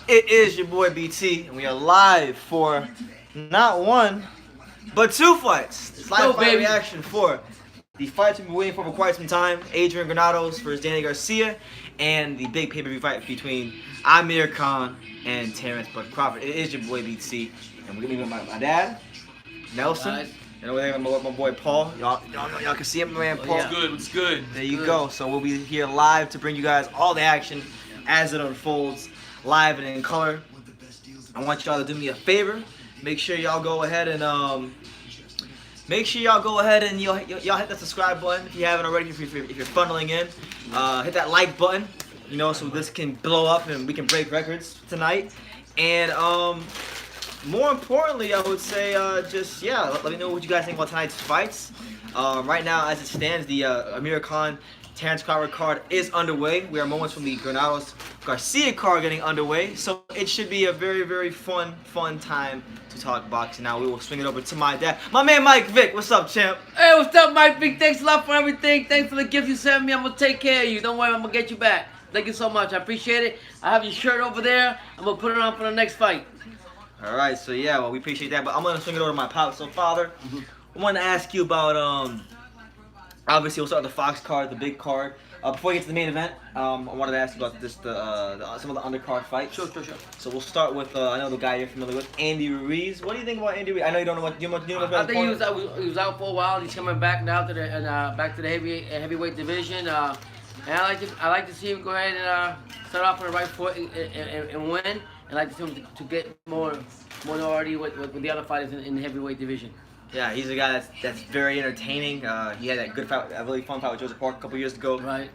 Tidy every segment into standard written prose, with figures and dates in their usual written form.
It is your boy BT, and we are live for not one, but two fights. It's live fight baby. reaction for the fights we've been waiting for quite some time. Adrian Granados versus Danny Garcia, and the big pay-per-view fight between Amir and Terence Crawford. It is your boy BT, and we're gonna be with my dad, Nelson. Nice. And over there, my boy Paul. Y'all can see him, man. Paul. Yeah. What's good? There you go. So we'll be here live to bring you guys all the action as it unfolds, live and in color. I want y'all to do me a favor. Make sure y'all go ahead and y'all hit that subscribe button if you haven't already. If you're funneling in, hit that like button. You know, so this can blow up and we can break records tonight. And more importantly, I would say let me know what you guys think about tonight's fights. Right now, as it stands, the Amir Terence Crawford card is underway. We are moments from the Granados Garcia card getting underway, so it should be a very, very fun time to talk boxing. Now we will swing it over to my dad, my man Mike Vick. What's up, champ? Hey, what's up, Mike? Big thanks a lot for everything. Thanks for the gift you sent me. I'm gonna take care of you. Don't worry, I'm gonna get you back. Thank you so much. I appreciate it. I have your shirt over there. I'm gonna put it on for the next fight. All right, so yeah, well, we appreciate that, but I'm gonna swing it over to my pop. So, father, I want to ask you about obviously we'll start with the Fox card, the big card. Before we get to the main event, I wanted to ask you about some of the undercard fights. Sure. So we'll start with I know the guy you're familiar with, Andy Ruiz. What do you think about Andy Ruiz? I know you don't know what you know about. I think he was out for a while. He's coming back now to the back to the heavyweight division. And I like to see him go ahead and start off on the right foot and win. And like to see him to get more minority with the other fighters in the heavyweight division. Yeah, he's a guy that's very entertaining. He had that good fight, a really fun fight with Joseph Park a couple years ago. Right.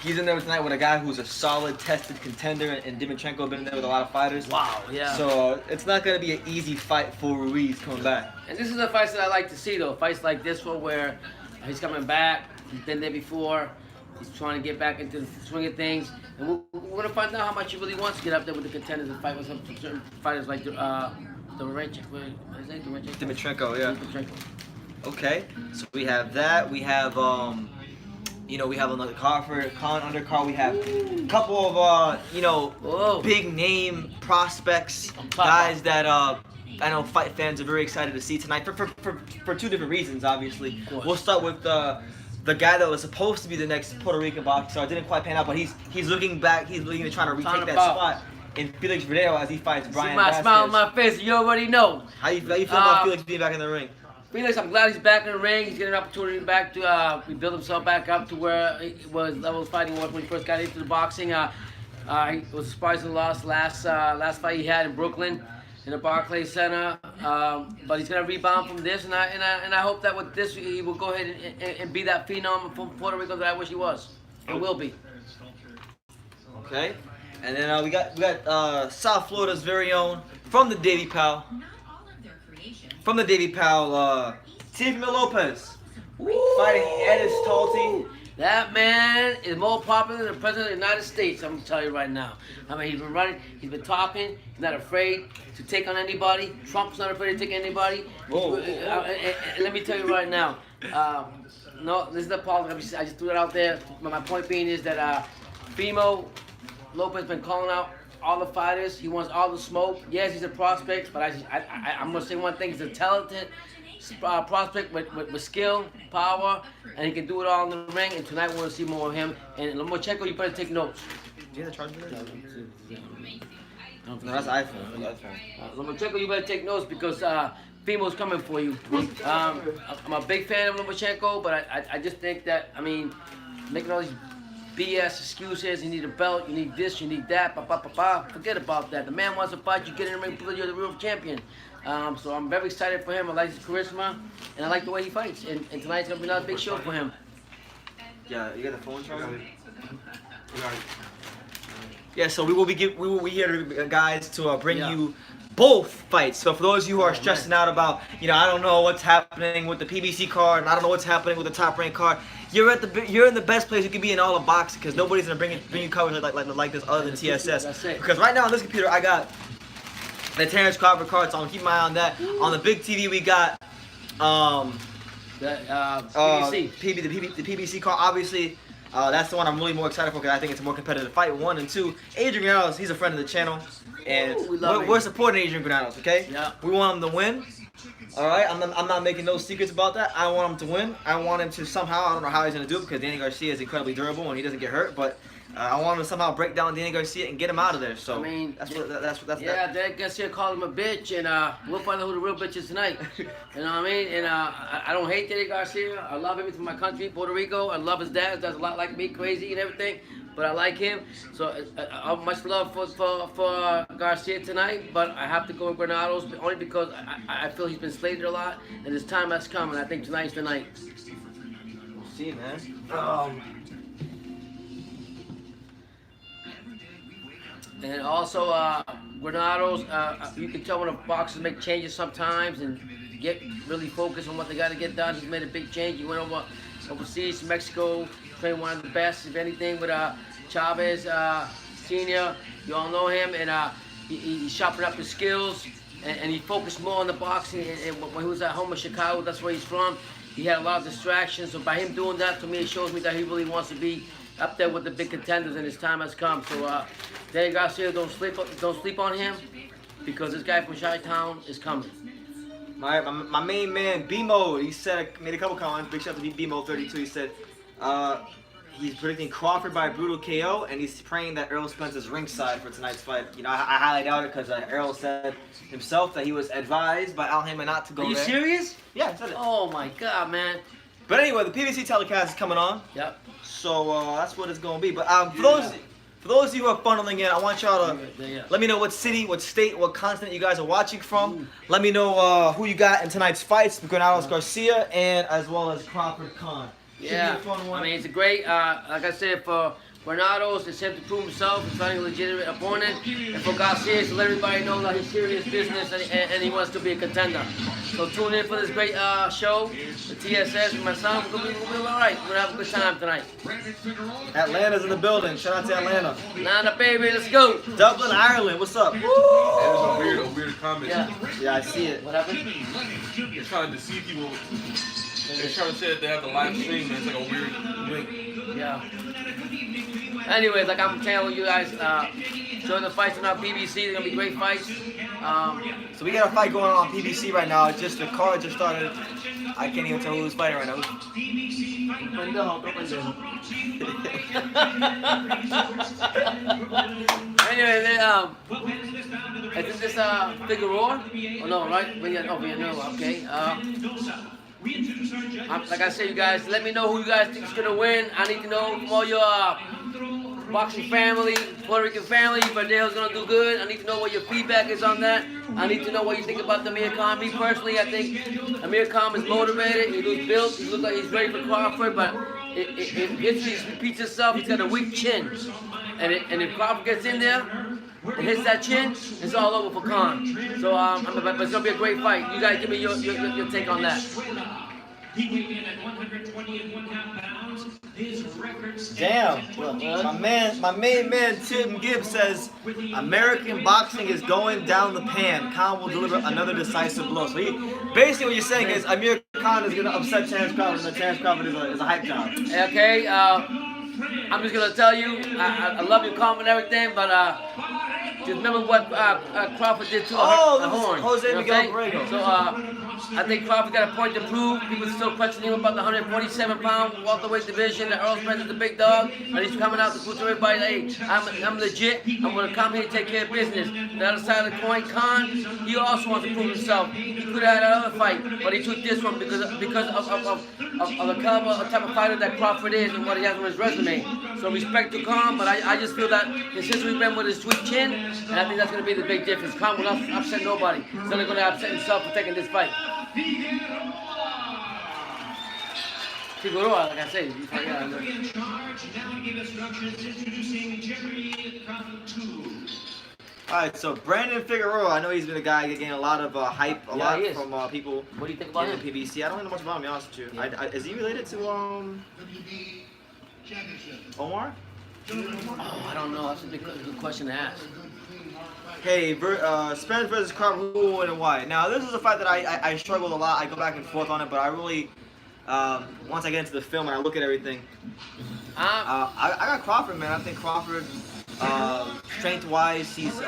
He's in there tonight with a guy who's a solid, tested contender, and Dimitrhenko been in there with a lot of fighters. Wow, yeah. So it's not going to be an easy fight for Ruiz coming back. And this is the fights that I like to see, though. Fights like this one where he's coming back, he's been there before, he's trying to get back into the swing of things. And we're going to find out how much he really wants to get up there with the contenders and fight with some certain fighters like Dimitrhenko, yeah. Dimitrhenko. Okay, so we have that. We have, we have another Crawford, undercard. We have a couple of, big name prospects, guys that I know fight fans are very excited to see tonight for two different reasons, obviously. We'll start with the guy that was supposed to be the next Puerto Rican boxer. Didn't quite pan out, but he's looking back. He's looking to try to retake that spot in Felix Verdejo as he fights Brian. See my smile on my face. You already know. How you feel about Felix being back in the ring? Felix, I'm glad he's back in the ring. He's getting an opportunity back to rebuild himself back up to where he was level fighting when he first got into the boxing. He was a surprising loss last fight he had in Brooklyn in the Barclays Center. But he's gonna rebound from this, and I hope that with this he will go ahead and be that phenom from Puerto Rico that I wish he was and will be. Okay. And then we got South Florida's very own from the Davy Powell, Teofimo Lopez, fighting Edis Talti. That man is more popular than the President of the United States, I'm going to tell you right now. I mean, he's been running, he's been talking, he's not afraid to take on anybody. Trump's not afraid to take anybody. And let me tell you right now, no, this is the politics. I just threw it out there. My point being is that Teofimo Lopez has been calling out all the fighters. He wants all the smoke. Yes, he's a prospect, but I'm going to say one thing. He's a talented prospect with skill, power, and he can do it all in the ring. And tonight we're going to see more of him. And Lomachenko, you better take notes. Do you have the charger? No, that's iPhone. Lomachenko, you better take notes because Teofimo's coming for you. I'm a big fan of Lomachenko, but I just think that, I mean, making all these BS excuses, you need a belt, you need this, you need that, forget about that. The man wants to fight, you get in the ring because you're the real champion. So I'm very excited for him. I like his charisma, and I like the way he fights. And tonight's going to be another big show for him. Yeah, you got the phone charger? Yeah, so we will be here, guys, to bring you both fights. So for those of you who are stressing out about, I don't know what's happening with the PBC card, and I don't know what's happening with the Top Rank card, you're in the best place you can be in all of boxing because nobody's gonna bring you coverage like this other than TSS. That's it. Because right now on this computer I got the Terence Crawford card, so I'm keeping my eye on that. On the big TV we got PBC. the PBC card. Obviously, that's the one I'm really more excited for because I think it's a more competitive fight. 1 and 2. Adrian Granados, he's a friend of the channel. and we love we're supporting Adrian Granados. Okay. Yeah. We want him to win. All right. I'm not making no secrets about that. I want him to win. I want him to somehow. I don't know how he's gonna do it because Danny Garcia is incredibly durable and he doesn't get hurt, but. I want him to somehow break down Danny Garcia and get him out of there. So I mean, that's yeah, Danny Garcia called him a bitch, and we'll find out who the real bitch is tonight. You know what I mean? And I don't hate Danny Garcia. I love him from my country, Puerto Rico. I love his dad. Does a lot like me, crazy and everything. But I like him. So much love for Garcia tonight. But I have to go with Granados only because I feel he's been slated a lot, and his time has come. And I think tonight's the night. We'll see, man. And also, Granados, you can tell when the boxers make changes sometimes and get really focused on what they got to get done. He's made a big change. He went overseas to Mexico, trained one of the best, if anything, with Chavez Senior. You all know him, and he sharpened up his skills, and he focused more on the boxing. And when he was at home in Chicago, that's where he's from, he had a lot of distractions. So by him doing that, to me, it shows me that he really wants to be up there with the big contenders, and his time has come. So Danny Garcia, don't sleep on him, because this guy from Chi-Town is coming. My main man B-Mode, he made a couple comments. Big shout out to B-Mode 32. He said he's predicting Crawford by a brutal KO, and he's praying that Errol Spence is ringside for tonight's fight. You know, I highly doubt it because Errol said himself that he was advised by Al Haymon not to go there. Are you serious? Yeah, I said it. Oh my God, man. But anyway, the PBC telecast is coming on. Yep. So that's what it's going to be. But for those of you who are funneling in, I want y'all to let me know what city, what state, what continent you guys are watching from. Let me know who you got in tonight's fights, Granados Garcia, and as well as Crawford Khan. Yeah, I mean, it's a great, like I said, for Granados, it's him to prove himself, he's fighting a legitimate opponent, and for Garcia, it's to let everybody know that he's serious business and he wants to be a contender. So tune in for this great show, the TSS with my son. We're going to be all right. We're going to have a good time tonight. Atlanta's in the building. Shout out to Atlanta. Atlanta, baby, let's go. Dublin, Ireland, what's up? There's a weird comment. Yeah, I see it. What happened? They're trying to deceive people. They're trying to say that they have the live stream, and it's like a weird link. Yeah. Anyways, like I'm telling you guys, show the fights on our BBC. They're gonna be great fights. So we got a fight going on PBC right now. It's just the card just started. I can't even tell who's fighting right now. Anyway, I think this Figueroa. Oh no, right? Villanueva. Okay. Like I said, you guys, let me know who you guys think is gonna win. I need to know from all your boxing family, Puerto Rican family, Verdejo's gonna do good. I need to know what your feedback is on that. I need to know what you think about the Amir Khan. Me personally, I think Amir Khan is motivated. He looks built. He looks like he's ready for Crawford, but if history repeats itself, he's got a weak chin. And if Crawford gets in there and hits that chin, it's all over for Khan. So but it's gonna be a great fight. You guys give me your take on that. He weighed in at 120.5 pounds. His records. Damn. My main man Tim Gibbs says American boxing is going down the pan. Khan will deliver another decisive blow. So basically what you're saying is Amir Khan is gonna upset Terence Crawford, and Terence Crawford is a hype job. Okay. I'm just gonna tell you, I love your comment and everything, but just remember what Crawford did to a horn. Jose Miguel Borrego. So I think Crawford got a point to prove. People still questioning him about the 147-pound welterweight division. That Earl Spence is the big dog, and he's coming out to prove to everybody, hey, I'm legit. I'm gonna come here and take care of business. The other side of the coin, Khan, he also wants to prove himself. He could have had another fight, but he took this one because of the caliber, the type of fighter that Crawford is and what he has on his resume. So respect to Khan, but I just feel that his history been with his sweet chin, and I think that's gonna be the big difference. Khan will not upset nobody. He's only gonna upset himself for taking this fight. Figueroa, like I say. In charge, now to give instructions, introducing Jerry Crawford 2. Alright, so Brandon Figueroa, I know he's been a guy getting a lot of hype, from people. What do you think about him? The PBC. I don't know much about him, to be honest with you. Yeah. Is he related to Omar? Oh, I don't know. That's a good question to ask. Hey, Spence versus Crawford, who will win and why? Now, this is a fight that I struggled a lot. I go back and forth on it, but I really, once I get into the film and I look at everything, I got Crawford, man. I think Crawford strength-wise, he's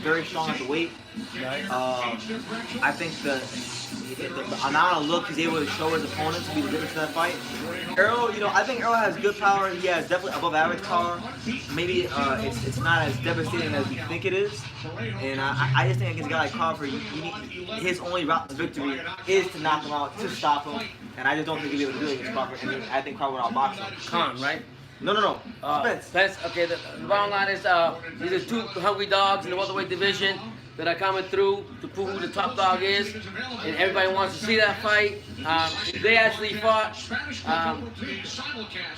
very strong at the weight. I think the amount of look he's able to show his opponents will be the difference in that fight. Errol, I think Errol has good power. He has definitely above average power. Maybe it's not as devastating as we think it is. And I just think against a guy like Crawford, his only route to victory is to knock him out, to stop him. And I just don't think he'll be able to do it against Crawford. And I think Crawford will outbox him. Khan, right? No. Spence. Okay, the bottom line is these are two hungry dogs in the welterweight division that are coming through to prove who the top dog is, and everybody wants to see that fight. They actually fought.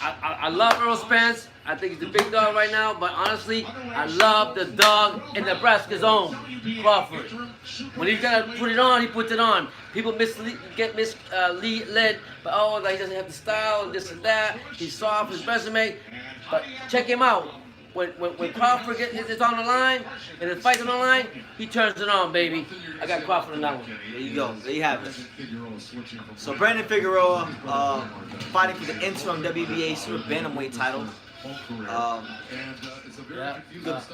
I love Earl Spence. I think he's the big dog right now, but honestly, I love the dog in Nebraska's own, Crawford. When he's got to put it on, he puts it on. People get misled, but oh, he doesn't have the style and this and that. He's soft, his resume, but check him out. When Crawford is on the line and the fight's on the line, he turns it on, baby. I got Crawford on that one. There you go. There you have it. So Brandon Figueroa fighting for the interim WBA Super Bantamweight title.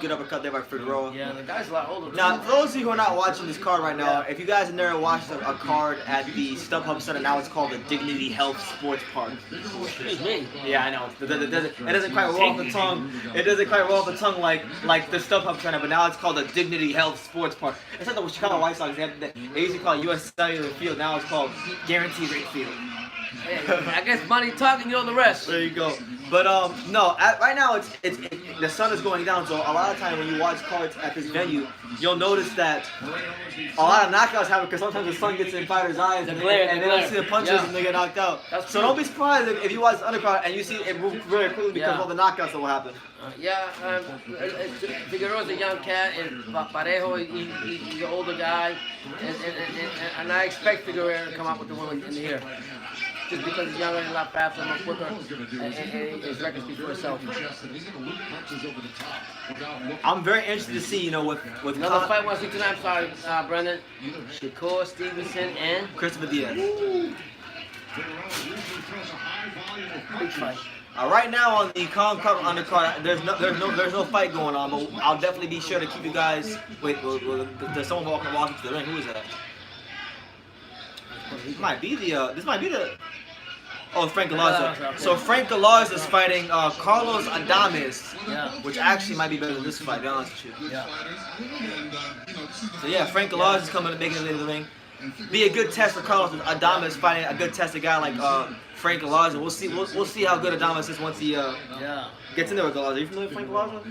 Good uppercut there by Figueroa. Yeah, the guy's a lot older. Now, for those of you who are not watching this card right now, if you guys have never watched a card at the StubHub Center, now it's called the Dignity Health Sports Park. Excuse me. Yeah, I know. It doesn't quite roll off the tongue. It doesn't quite roll off the tongue like the StubHub Center, but now it's called the Dignity Health Sports Park. It's like the Chicago White Sox. They used to call it U.S. Cellular Field. Now it's called Guaranteed Rate Field. I guess money talking, you know the rest. There you go. But no, right now it's the sun is going down, so a lot of time when you watch cards at this venue, you'll notice that a lot of knockouts happen because sometimes the sun gets in fighters' eyes and they don't see the punches and they get knocked out. So don't be surprised if you watch the undercard and you see it move very quickly because of all the knockouts that will happen. Figueroa's a young cat, and Parejo, he's an older guy, and I expect Figueroa to come out with the win in here. Just because he's younger and a lot faster and more quicker, and his record speaks for itself. I'm very interested to see, with another fight. Want to see tonight? I'm sorry, Brendan. Shakur Stevenson and Christopher Diaz. Big fight. Right now on the Crawford undercard, there's no fight going on, but I'll definitely be sure to keep you guys. Wait, there's someone walking to the ring. Who is that? This might be the. Oh, Frank Galarza. So Frank Galarza is fighting Carlos Adames, which actually might be better than this fight, to be honest with you. So yeah, Frank Galarza is coming to make it into the ring. Be a good test for Carlos Adames fighting a good test, a guy like Frank Galarza. We'll see how good Adames is once he gets in there with Galarza. Are you familiar with Frank Galarza?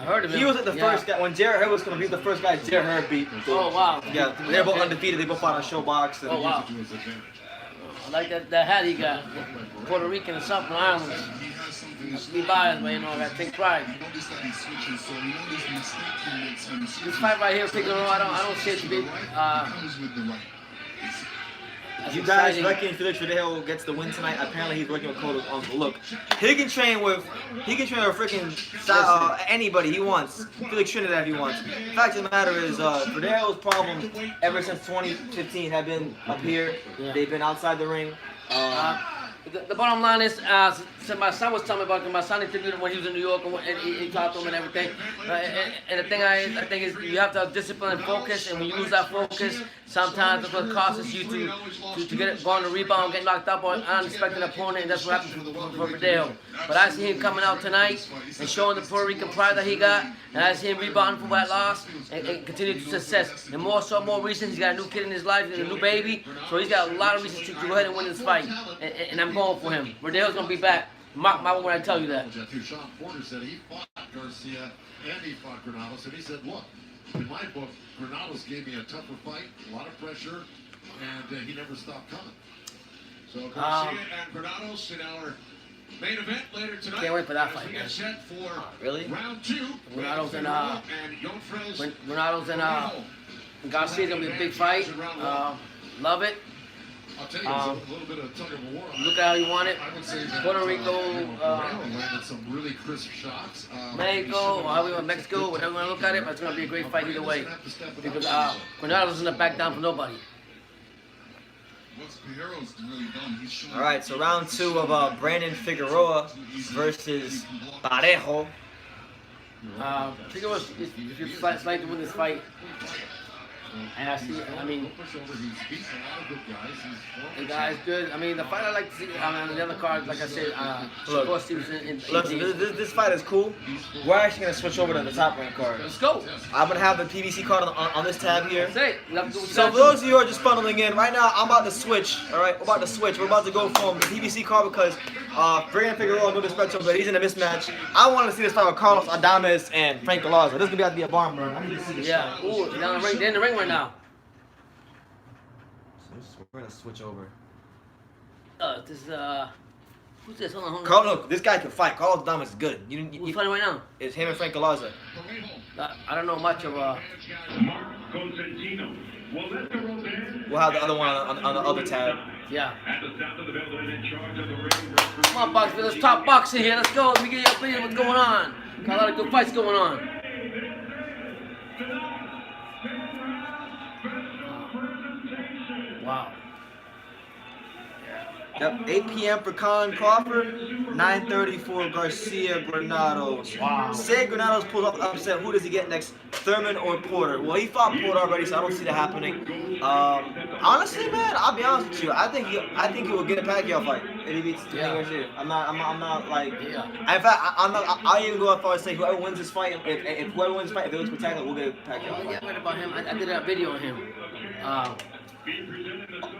I heard of him. He was the first guy when Jarrett Hurd was coming. He was the first guy Jarrett Hurd beat. Oh wow. Yeah, they're both undefeated. They both fought on Showbox. Oh wow. I like that hat he got. Puerto Rican and something Islands. Be biased, but I gotta take pride. This fight right here, Figueroa, I don't see it to be. You guys reckon Felix Verdejo gets the win tonight? Apparently he's working with Coda's uncle. Look, he can train with freaking anybody he wants. Felix Trinidad if he wants. The fact of the matter is, Verdejo's problem ever since 2015 have been up here. They've been outside the ring. The bottom line is, so my son was telling me about it. My son interviewed him when he was in New York and he talked to him and everything. And the thing I think is you have to have discipline and focus, and when you lose that focus, sometimes that's what causes you to get it, go on the rebound, get knocked up on an unexpected opponent, and that's what happened for Verdejo. But I see him coming out tonight and showing the Puerto Rican pride that he got, and I see him rebounding from that loss and continue to success. And more recent, he's got a new kid in his life, a new baby, so he's got a lot of reasons to go ahead and win this fight. And I'm going for him. Verdejo's gonna be back. Mark my word when I tell you that. Sean Porter said he fought Garcia and he fought Granados, and he said, look, in my book, Granados gave me a tougher fight, a lot of pressure, and he never stopped coming. So Garcia and Granados in our main event later tonight. Can't wait for that fight, we get set for really? round 2. Granados and Garcia gonna be a big fight. Love it. I'll tell you, a little bit of tug of war. Look at how you want it. I would say that Puerto Rico, landed some really crisp shots. Mexico, or how we want Mexico, whatever you want to look at it, but it's going to be a great fight either way. Because Granados isn't going to back down for nobody. All right, so round 2 of Brandon Figueroa versus Parejo. I think it was if you like to win this fight. And I see, I mean, the guy's good. I mean, the fight I like to see on the other card, like I said, Look, Garcia was in Listen, this fight is cool. We're actually gonna switch over to the top rank card. Let's go. I'm gonna have the PBC card on this tab here. Say it. You have to do what you So gotta for do. those of you who are just funneling in, right now I'm about to switch. All right, we're about to switch. We're about to go from the PBC card because Brian Figueroa no disrespect to him, but he's in a mismatch. I wanted to see this fight with Carlos Adames and Frank Galarza. This is gonna have to be a barn burn. I need to see this Yeah. shot. Ooh, they're in the ring right now. So we're gonna switch over. This who's this? Hold on. Carl, look, this guy can fight. Carlos Adames is good. Who's fighting right now? It's him and Frank Galarza. I don't know much of Mark Constantino. Well, let's go there. We'll have the other one on the other tab. yeah. At the south of the building, in charge of the ring. Come on, Boxer, let's talk boxing here. Let's go. Let me get your opinion of what's going on. Got a lot of good fights going on. Wow. Yep, 8 p.m. for Colin Crawford, 9:30 for Garcia Granados. Wow. Say Granados pulls off the upset. Who does he get next? Thurman or Porter? Well, he fought Porter already, so I don't see that happening. Honestly, man, I'll be honest with you. I think he will get a Pacquiao fight if he beats Garcia. I'm not like. Yeah. In fact, I'll even go as far as say whoever wins this fight, if whoever wins this fight, if it looks spectacular, we'll get a Pacquiao Yeah, fight. I read about him. I did a video on him.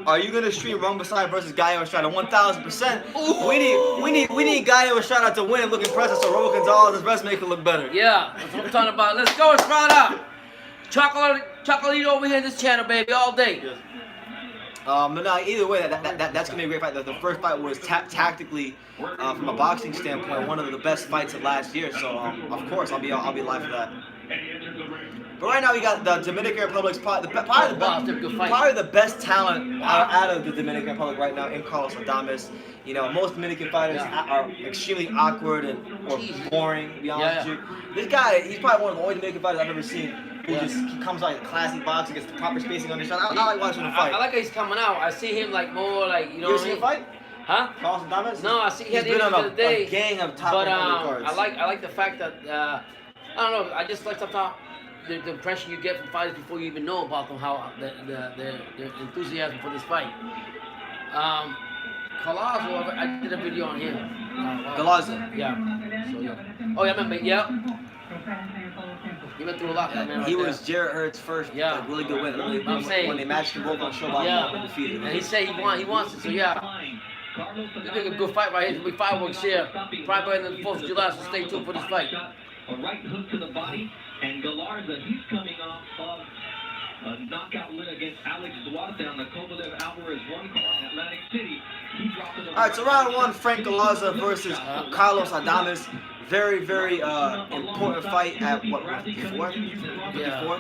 Are you gonna stream Wrong Beside versus Gallo Estrada? 1,000%. We need Gallo Estrada to win, look impressive, so Raul Gonzalez's resume can look better. Yeah, that's what I'm talking about. Let's go, Estrada. Chocolate over here in this channel, baby, all day. Yes. But no, either way, that's gonna be a great fight. The first fight was tactically, from a boxing standpoint, one of the best fights of last year. So of course I'll be live for that. But right now we got the Dominican Republic's probably the best talent out of the Dominican Republic right now in Carlos Adames. You know, most Dominican fighters are extremely awkward or boring, to be honest with you. This guy, he's probably one of the only Dominican fighters I've ever seen who he comes out like classy boxing, gets the proper spacing on his shot. I like watching him fight. I like how he's coming out. I see him like more like, you know You what ever I seen mean? him fight? Huh? Carlos Adames? No, I see he He's had been on the other day. a gang of top But cards. I like the fact that I don't know. I just like sometimes the impression you get from fighters before you even know about them, how the enthusiasm for this fight. Galarza, I did a video on him. Galarza. Yeah. So yeah. Oh yeah, I remember. Yeah. He went through a lot. He was Jarrett Hurd's first really good win. Really, I'm saying, when they matched them both on Showbox and defeated him. And he said he wants it. So yeah. This is a good fight right here. We fireworks here. Probably better than the 4th of July. So stay tuned for this fight. A right hook to the body, and Galarza, he's coming off of a knockout win against Alex Duarte on the Kovalev Alvarez 1 card in Atlantic City. He dropped it. All right, so round 1, Frank Galarza versus Carlos Adames. Very, very important fight at what, 54? 54?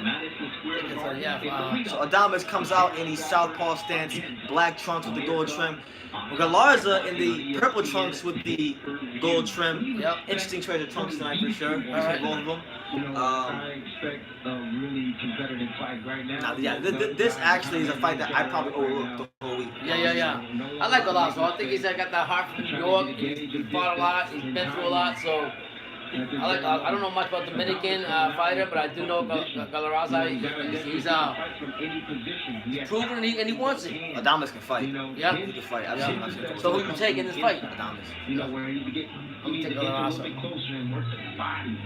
So Adames comes out in the southpaw stance, black trunks with the gold trim. Galarza in the purple trunks with the gold trim. Yep. Interesting choice of trunks tonight for sure. Both of them. I expect a really competitive fight right now. This actually is a fight that I probably overlooked the whole week. Yeah. I like Galarza. I think he's got that heart from New York. He fought a lot. He's been through a lot. So I don't know much about Dominican fighter, but I do know Galarza. He's proven and he wants it. Adames can fight. Yeah. He can fight. I've seen So who you take in this fight? Adames. You know, where he get Galarza. a bit closer and work the body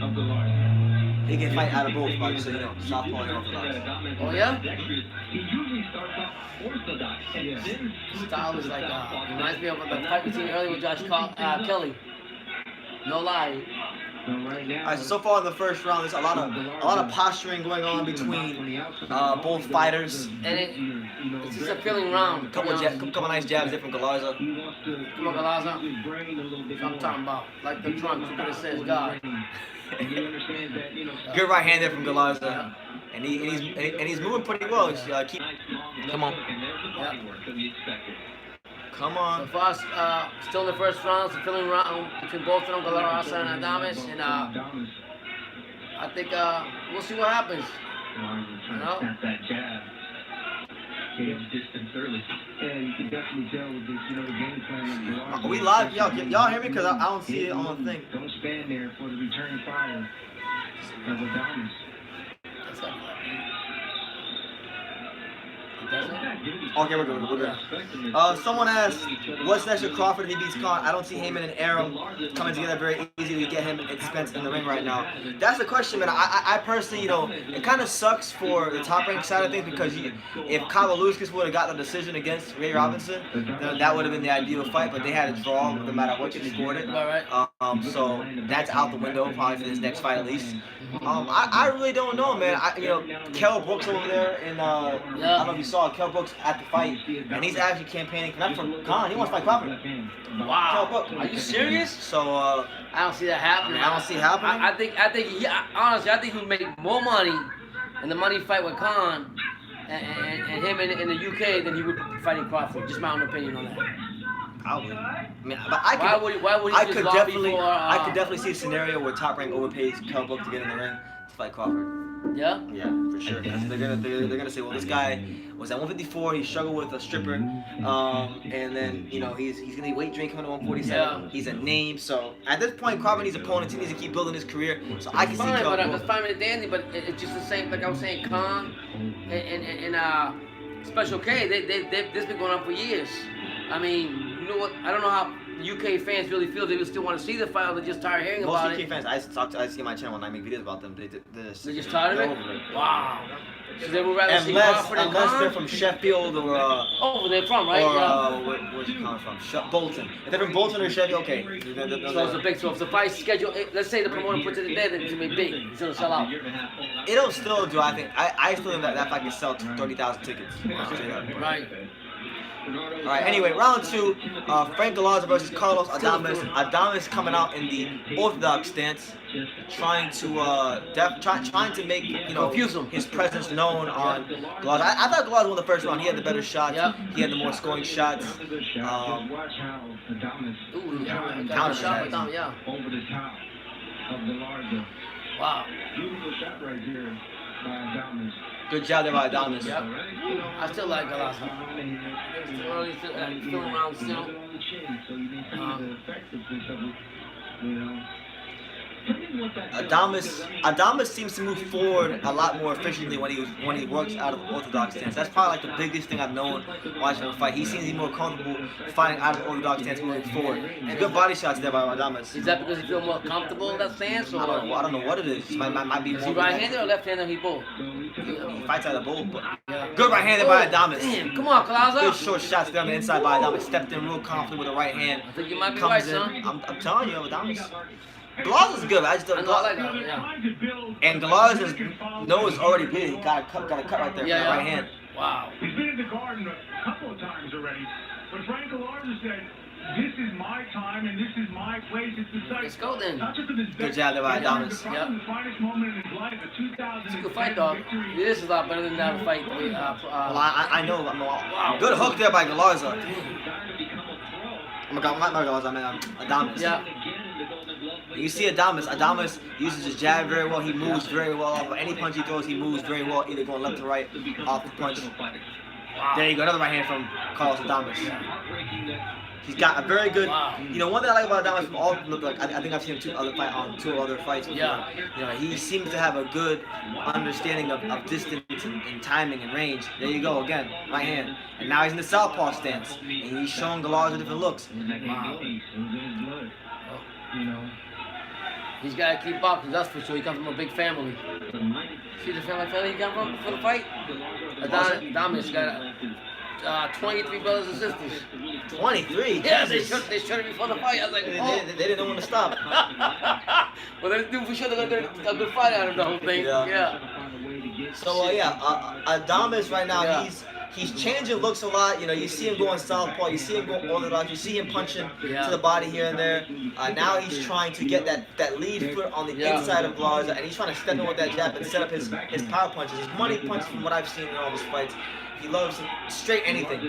of Galarza. He can fight out of both, but so you know, southpaw and orthodox. Oh yeah? He usually starts off orthodox. His style is like reminds me of the fight we seen earlier with Josh Kelly. No lie. Right now, All right, so far in the first round, there's a lot of posturing going on between both fighters. And it's just a feeling round. Couple nice jabs there from Galarza. Come on, Galarza. That's what I'm talking about. Like the trunks, you could have said God. Good right hand there from Galarza, and he's moving pretty well. Come on. Come on. So far, still in the first round, it's a feeling round between both of them, Galarza and Adames, and I think we'll see what happens. You know? gauge distance early. And you can definitely tell with this, the game plan. Are we live? Y'all hear me? Because I don't see it on the thing. Don't stand there for the return fire of Adonis. Okay, we're good. Someone asked, what's next for Crawford if he beats Khan? I don't see Heyman and Aram coming together very easily to get him and Spence in the ring right now. That's the question, man. I personally, it kind of sucks for the top rank side of things because if Kyle Lucas would have got the decision against Ray Robinson, then that would have been the ideal fight, but they had a draw no matter what you scored it. So that's out the window probably for this next fight at least. I really don't know, man. Kell Brooks over there in I don't know if you saw Kell Brooks at the fight, and he's actually campaigning not for Khan. He wants to fight Crawford. Wow. Kell Brooks. Are you serious? So I don't see that happening. I don't see it happening. Honestly, I think he would make more money in the money fight with Khan and him in the UK than he would fighting Crawford. Just my own opinion on that. Probably. I mean, but I could. Why would he just lobby for? I could definitely see a scenario where Top Rank overpays Kell Brooks to get in the ring to fight Crawford. Yeah. Yeah, for sure. They're gonna say, well, this guy was at 154. He struggled with a stripper, and then he's gonna weight drain coming to 147. Yeah. He's a name, so at this point, Crawford needs opponents. He needs to keep building his career. So I can see Kell Brooks. That's fine with Danny, but it's just the same. Like I was saying, Khan and Special K, this been going on for years. I mean, you know what? I don't know how UK fans really feel. They still want to see the fight, or they're just tired of hearing about it. Most UK fans, I see my channel when I make videos about them. They're just tired of it? Wow. So they would rather see unless Crawford and they're Khan? from Sheffield or where they're from, right? Where's it coming from? Bolton. If they're from Bolton or Sheffield, okay. So if the fight schedule, let's say the promoter puts it in there, then it's gonna be big. It's gonna sell out. It'll still do. I think. I still think that fight can sell 30,000 tickets. Right. All right. Anyway, round 2, Frank Galarza versus Carlos Adames. Adames coming out in the orthodox stance, trying to make confuse him. His presence known on Galarza. I thought Galarza won the first round. He had the better shots. Yep. He had the more scoring shots. Watch how Adonis Got a shot with them, yeah. over the top of Galarza. Wow. Beautiful shot right here by Adonis. Good job there by Adames. Yep. I still like Galarza. Still around still. So you need to see the effectiveness of it, Adames seems to move forward a lot more efficiently when he works out of the orthodox stance. That's probably like the biggest thing I've known watching him fight. He seems to be more comfortable fighting out of the orthodox stance moving forward. And good body shots there by Adames. Is that because he feels more comfortable in that stance? Or I don't know what it is. Might be is he right-handed or left-handed? He both. He fights out of both, but good right-handed by Adames. Damn, come on, Galarza. Good short shots there on the inside by Adames. Stepped in real confident with the right hand. I think you might be Comes right, in. son. I'm telling you, Adames. Galarza's good. I just don't. I like that. Yeah. And Galarza's nose already bleeding. He got a cut right there with the right hand. Wow. He's been in the garden a couple of times already, but Frank Galarza said, "This is my time and this is my place. It's the site." Let's go then. Not just of his Good job there by Adames. Yep. The finest moment in his life, a 2000. It's a good fight, dog. This is a lot better than that fight. Well, I know. Wow. Good hook there by Galarza. Oh my God, not Galarza, I mean Adames. Yeah. You see Adames uses his jab very well. He moves very well off of any punch he throws. He moves very well, either going left to right off the punch. There you go, another right hand from Carlos Adames. He's got a very good. One thing I like about Adames from all I think I've seen him on two other fights. Yeah. He seems to have a good understanding of distance and timing and range. There you go again, right hand. And now he's in the southpaw stance, and he's showing Galarza different looks. Wow. He's got to keep boxing, that's for sure. He comes from a big family. See the family he got from for the fight? Adames got 23 brothers and sisters. 23? Yeah, they showed it before the fight. I was like, they didn't want to stop. Well, they do for sure they're going to get a good fight out of the whole thing. Yeah. So, Adames right now, he's changing looks a lot. You see him going southpaw, you see him going orthodox, you see him punching to the body here and there. Now he's trying to get that lead foot on the inside of Galarza, and he's trying to step in with that jab and set up his power punches, his money punches from what I've seen in all his fights. he loves straight anything.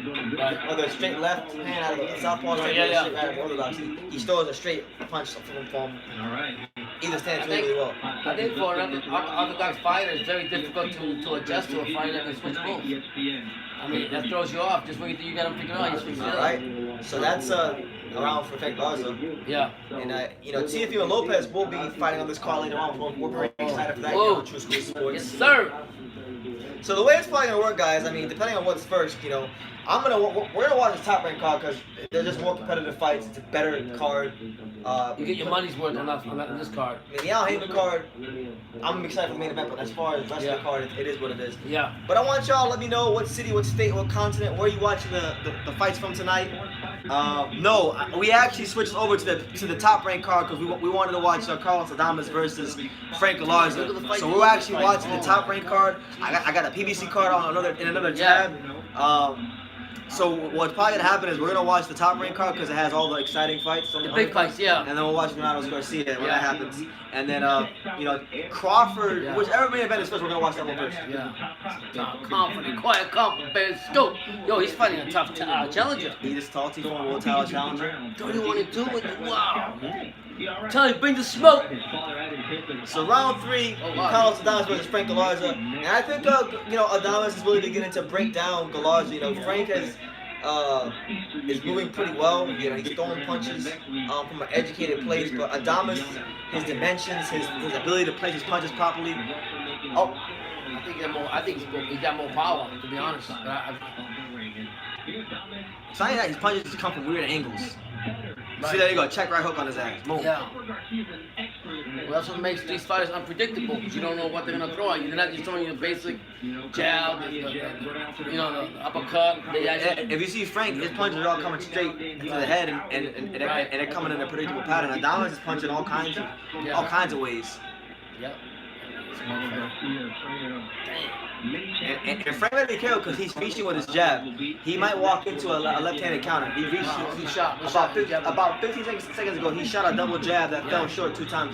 Whether it's straight left hand out of the southpaw, straight right out of the orthodox. He throws a straight punch from either stance really well. I think for an orthodox fighter, it's very difficult to adjust to a fighter that can switch both. I mean, that throws you off. Just when you think you got him figured out, you switch it up. Right. So that's around for Frank Garza. Yeah. And Teofimo and Lopez will be fighting on this card later on. We're very excited for that. On True School Sports. Yes, sir. So the way it's probably gonna work, guys. I mean, depending on what's first, we're gonna watch the top ranked card because they're just more competitive fights. It's a better card. You get your money's worth on this card. I mean, the Al Haymon card, I'm excited for the main event, but as far as the rest of the card, it is what it is. Yeah. But I want y'all to let me know what city, what state, what continent, where you watching the fights from tonight. No, we actually switched over to the top ranked card because we wanted to watch Carlos Adames versus Frank Galarza. So we're actually watching the top ranked card. I got a PBC card on another tab. So what's probably gonna happen is we're gonna watch the top ranked card because it has all the exciting fights. The big fights, yeah. And then we'll watch Granados Garcia when that happens. And then Crawford, whichever main event is first, we're gonna watch that one first. Yeah. Confident, quiet, confident, bad scope. Yo, he's fighting a tough challenger. He just talked to world title challenger. 31-2 with it. Wow. Tell him, bring the smoke. So round 3, Carlos Adames versus Frank Galarza, and I think Adames is really beginning to break down Galarza. Frank is moving pretty well. He's throwing punches from an educated place, but Adames, his dimensions, his ability to place his punches properly. I think he's got more power, to be honest. It's not that his punches just come from weird angles. See, there you go. Check right hook on his ass. Boom. Yeah. Well, that's what makes these fighters unpredictable, because you don't know what they're going to throw at you. They're not just throwing you the basic jab, the uppercut. If you see Frank, his punches are all coming straight to the head, and they're coming in a predictable pattern. Adames is punching all kinds of ways. Yep. And Frank better be careful because he's reaching with his jab. He might walk into a left-handed counter. He shot about 15 seconds ago. He shot a double jab that fell short 2 times.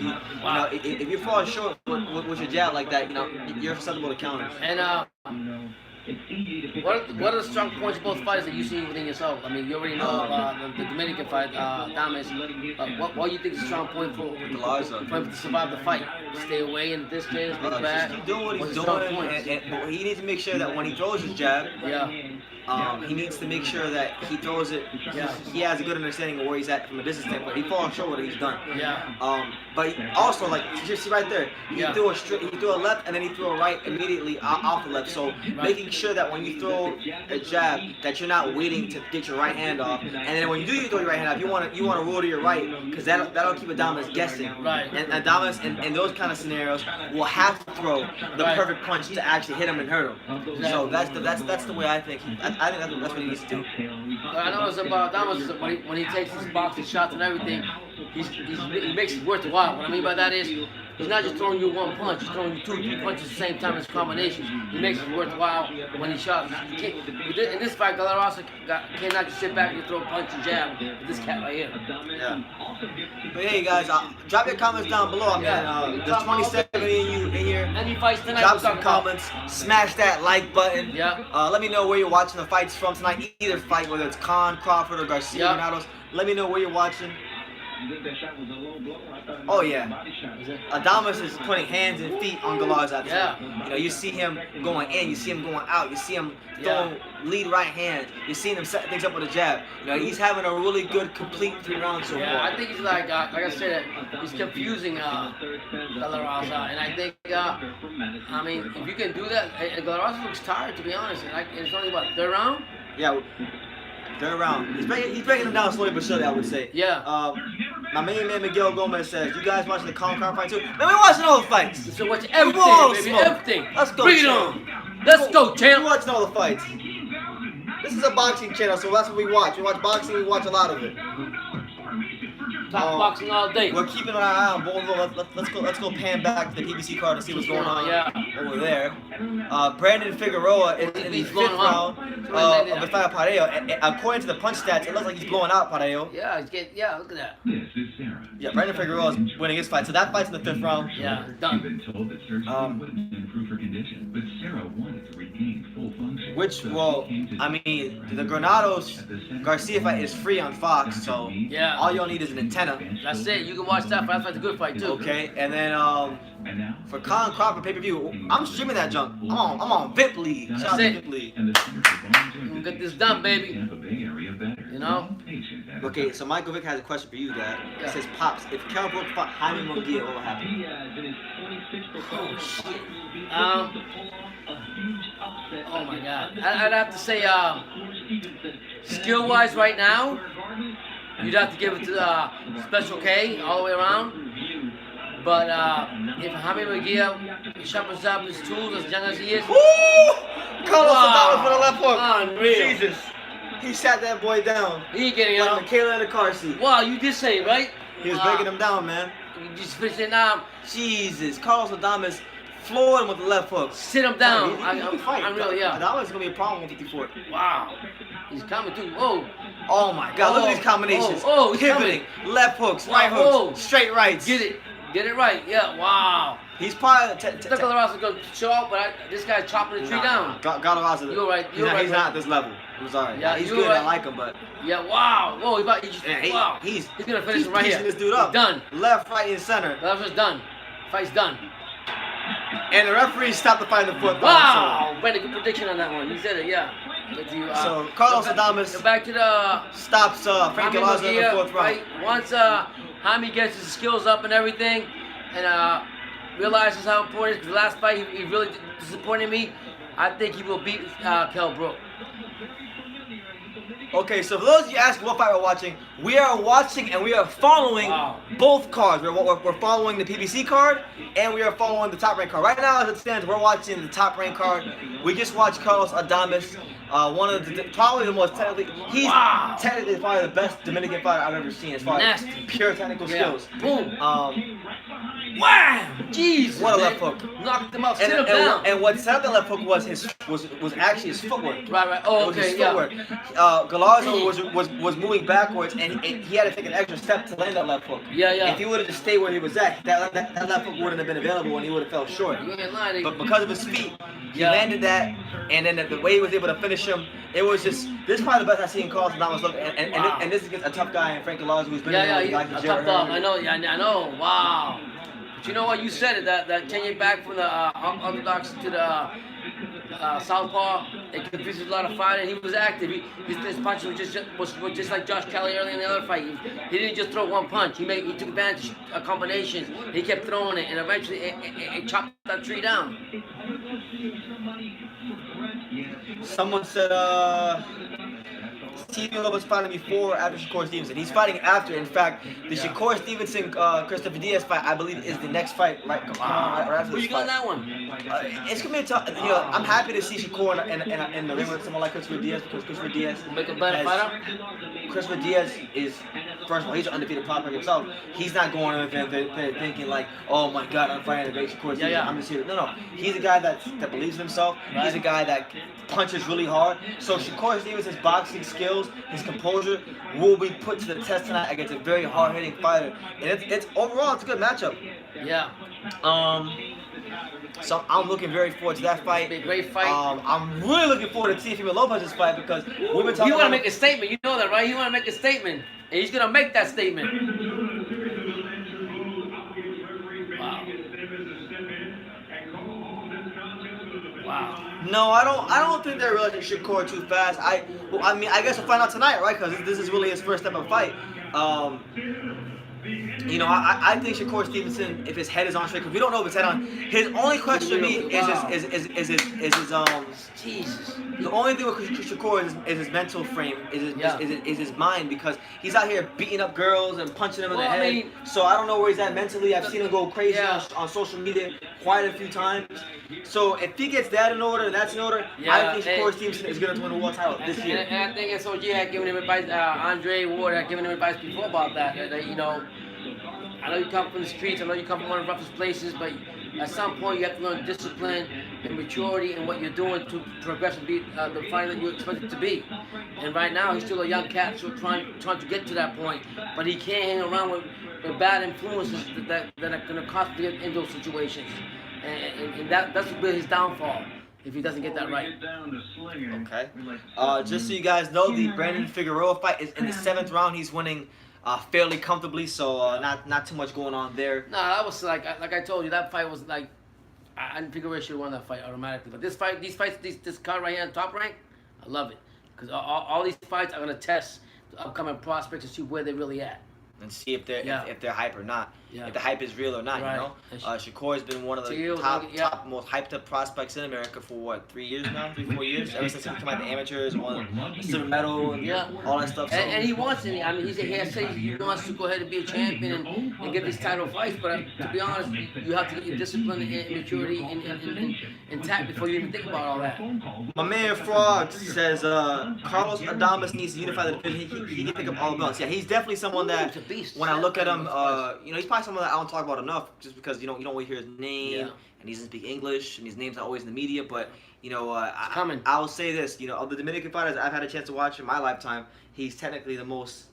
If you fall short with your jab like that, you're susceptible to counters. And what are the strong points of both fighters that you see within yourself? I mean, you already know the Dominican fight, Adames. What do you think is a strong point for Galarza to survive the fight? Stay away in the distance, look back. Just doing what he's doing, but he needs to make sure that when he throws his jab, he needs to make sure that he throws it. He has a good understanding of where he's at from a distance standpoint. He falls short what he's done. But also, like you see right there, he threw a left and then he threw a right immediately off the left. So making sure that when you throw a jab, that you're not waiting to get your right hand off, and then when you do throw your right hand off, you want to roll to your right because that'll keep Adames guessing. Right. And Adames in those kind of scenarios will have to throw the perfect punch to actually hit him and hurt him. So that's the way I think. I think that's what he needs to do. I know it's about Adames when he takes his boxing shots and everything, he makes it worthwhile. What I mean by that is, he's not just throwing you one punch, he's throwing you 2 or 3 punches at the same time as combinations. He makes it worthwhile when he shots. In this fight, Galarza cannot just sit back and throw a punch and jab with this cat right here. Yeah. But hey guys, drop your comments down below. I mean, there's 27 of you in here. Any fights tonight? Drop some comments. Smash that like button. Yeah. Let me know where you're watching the fights from tonight. Either fight, whether it's Crawford or Garcia, Granados. Let me know where you're watching. Oh yeah, Adames is putting hands and feet on Galarza. You see him going in, you see him going out, you see him throwing lead right hand, you see him setting things up with a jab. He's having a really good, complete 3 rounds so far. I think he's like I said, he's confusing Galarza, and I think, I mean, if you can do that, Galarza looks tired, to be honest, and it's only what, 3rd round? Yeah. 3rd round. He's breaking them down slowly but surely, I would say. Yeah. My main man Miguel Gomez says, "You guys watching the Concord fight too?" Man, we watching all the fights. So watch everything, baby, everything. Let's go. Bring it on. Let's go, champ. We watching all the fights. This is a boxing channel, so that's what we watch. We watch boxing. We watch a lot of it. Top boxing all day. We're keeping an eye on both. Let's go pan back to the PBC card and see what's going on over there. Brandon Figueroa is in the 5th round of the fight of Pareo. And according to the punch stats, it looks like he's blowing out Pareo. Yeah, he's getting. Yeah, look at that. Yeah, Brandon Figueroa is winning his fight. So that fight's in the 5th round. Yeah, done. Been told that surgery wouldn't improve her condition, but Sarah wanted to regain full function. Which, well, I mean, the Granados Garcia fight is free on Fox, so Yeah. all y'all need is an antenna. That's it. You can watch that. That's a good fight too. Okay, and then for Colin Crawford pay-per-view, I'm streaming that junk. I'm on VIP League. Shout out to it. VIP League. You can get this done, baby. You know? Okay, so Michael Vick has a question for you, Dad. Yeah. It says, Pops, if Kell Brook fought Jaime Munguia, what would happen? Diaz in his 26th performance. Oh my God. I'd have to say, skill-wise, right now, you'd have to give it to Special K all the way around. But if Jaime Munguia sharpens up his tools as young as he is, Woo! Carlos Adames with a left hook. Unreal. Jesus. He sat that boy down. he ain't getting Like out. Michaela in the car seat. Wow, you did say it, right? He was breaking him down, man. You just finished it now. Jesus. Carlos Adames floored him with the left hook. Sit him down. He can fight. Unreal, yeah. Adames is going to be a problem with 54. Wow. He's coming too. Whoa. Oh my God, look at these combinations. Oh, he's pivoting, left hooks, Wow, right hooks, oh. straight rights. Get it. Get it right. Yeah, wow. He's probably Galarza going to show up, but this guy's chopping the tree down. Galarza. You're right, He's, you're not, right, he's bro. not at this level. I'm sorry. Yeah, he's you're good. right. I like him, but Yeah, wow. Whoa, yeah, he's going to finish him right piecing here. this dude up. Done. Left, right, and center. Galarza's done. Fight's done. And the referee stopped the fight in the fourth round. Wow. Brandon, good prediction on that one. He said it, yeah. So Carlos Adames Back to the stops Frank Jaime Galarza in the Munguia fourth round. fight. Once Jaime gets his skills up and everything, and realizes how important it is, because the last fight he really disappointed me, I think he will beat Kell Brook. Okay, so for those of you asking what fight we're watching, we are watching and we are following both cards. We're following the PBC card and we are following the top rank card. Right now, as it stands, we're watching the top rank card. We just watched Carlos Adames, one of the probably the most technically. He's technically probably the best Dominican fighter I've ever seen as far as pure technical skills. Boom. Wow! Jeez. What a left hook. Knocked him out. Sit him down. And what set up the left hook was was actually his footwork. Right. Oh, It was his okay, yeah. footwork. Galarza was moving backwards, and he had to take an extra step to land that left hook. Yeah. If he would have just stayed where he was at, that left hook wouldn't have been available, and he would have fell short. You ain't lying. But because of his feet, he landed that, and then the way he was able to finish him, it was just this is probably the best I've seen Carlos Adames look. And this is against a tough guy in Frank Galarza who's been Yeah, in he's like the a Jared tough dog. Herman. I know. Wow. But you know what? You said it. That 10 year back from the Orthodox to the Southpaw, it confuses a lot of fighters. He was active. His punch was just like Josh Kelly earlier in the other fight. He didn't just throw one punch. He took advantage of combinations. He kept throwing it, and eventually it chopped that tree down. Someone said, Steven Lopez fighting before or after Shakur Stevenson? He's fighting after. In fact, the Shakur Stevenson Christopher Diaz fight, I believe, is the next fight. Right after Who this you got in fight. that one? It's gonna be a tough. You know, I'm happy to see Shakur in the ring with someone like Christopher Diaz because Christopher Diaz Make a better fighter? Christopher Diaz is, first of all, he's an undefeated prospect himself. He's not going in there thinking like, oh my God, I'm fighting a great Shakur Stevenson. Yeah. I'm just here. No. He's a guy that believes in himself. He's a guy that punches really hard. So Shakur Stevenson's boxing skills, his composure will be put to the test tonight against a very hard-hitting fighter. And it's overall, it's a good matchup. Yeah. So I'm looking very forward to that fight. Be a great fight. I'm really looking forward to Teofimo Lopez's fight because we've been talking He want to about make a statement. You know that, right? He want to make a statement, and he's gonna make that statement. Wow. No, I don't think they're realizing Shakur too fast. I mean, I guess we'll find out tonight, right? Because this is really his first ever fight. You know, I think Shakur Stevenson, if his head is on straight, because we don't know if his head on. His only question to me is his Jesus. The only thing with Shakur is his mental frame, is his mind, because he's out here beating up girls and punching them in the head. I mean, so I don't know where he's at mentally. I've seen him go crazy on social media quite a few times. So if he gets that in order and that's in order, I think Shakur Stevenson is going to win the world title this year. And I think SOG had given him advice, Andre Ward had given him advice before about that. You know, I know you come from the streets, I know you come from one of the roughest places, but at some point you have to learn discipline and maturity in what you're doing to progress and be the fighter that you expect it to be. And right now he's still a young cat, so trying to get to that point. But he can't hang around with bad influences that are going to cost him in those situations. And that's really his downfall. if he doesn't get that right. Okay. Just so you guys know, the Brandon Figueroa fight is in the 7th round. He's winning fairly comfortably, so not too much going on there. No, that was like I told you, that fight was like, I Figueroa should have won that fight automatically. But this fight, this card right here on Top Rank, I love it. Because all these fights are going to test the upcoming prospects and see where they're really at. And see if they're hype or not. Yeah. If the hype is real or not, Right. you know? Shakur's been one of the top most hyped up prospects in America for what, 3 years now? 3-4 years? Ever since he came out the amateurs, won a silver medal and all that stuff. So. And he wants it. I mean, he wants to go ahead and be a champion and get these title fights. But to be honest, you have to get your discipline and maturity intact before you even think about all that. My man Frog says Carlos Adames needs to unify the division. He can pick up all the belts. Yeah, he's definitely someone that when I look at him, he's probably someone that I don't talk about enough, just because you don't really hear his name and he doesn't speak English and his name's not always in the media. But I'll say this, of the Dominican fighters I've had a chance to watch in my lifetime, he's technically the most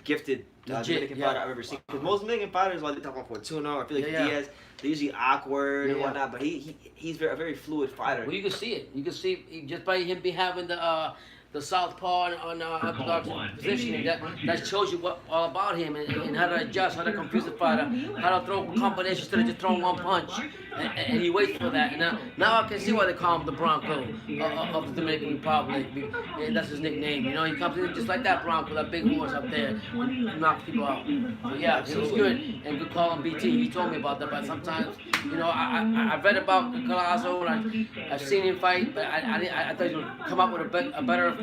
gifted Dominican fighter I've ever seen. Because most Dominican fighters, like they talk about Fortuna or Felix Diaz, they're usually awkward and whatnot. But he's a very fluid fighter. Well, you can see it. You can see just by him having the southpaw on unorthodox positioning. That shows you all about him and how to adjust, how to confuse the fighter, how to throw combinations instead of just throwing one punch. And he waits for that. And now I can see why they call him the Bronco of the Dominican Republic. And that's his nickname. He comes in just like that Bronco, that big horse up there, and knocks people out. So yeah, it was good. And good call on BT. He told me about that. But sometimes, I read about Colazo and I've seen him fight, but I thought he would come up with a better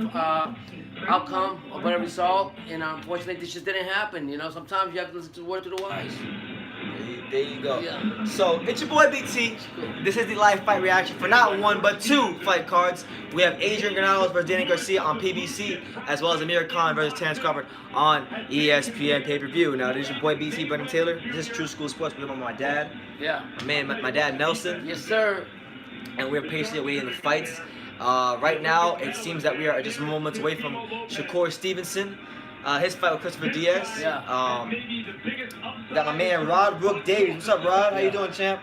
outcome, a better result. And unfortunately, this just didn't happen. Sometimes you have to listen to the word to the wise. There you go. Yeah. So, it's your boy BT. This is the live fight reaction for not one, but 2 fight cards. We have Adrian Granados versus Daniel Garcia on PBC, as well as Amir versus Terence Crawford on ESPN pay-per-view. Now, this is your boy BT, Brendan Taylor. This is True School Sports. We're with my dad. Yeah. My dad, Nelson. Yes, sir. And we're patiently awaiting the fights. Right now, it seems that we are just moments away from Shakur Stevenson. His fight with Christopher Diaz. Yeah. We got my man Rod Rook Davies. What's up, Rod? How you doing, champ?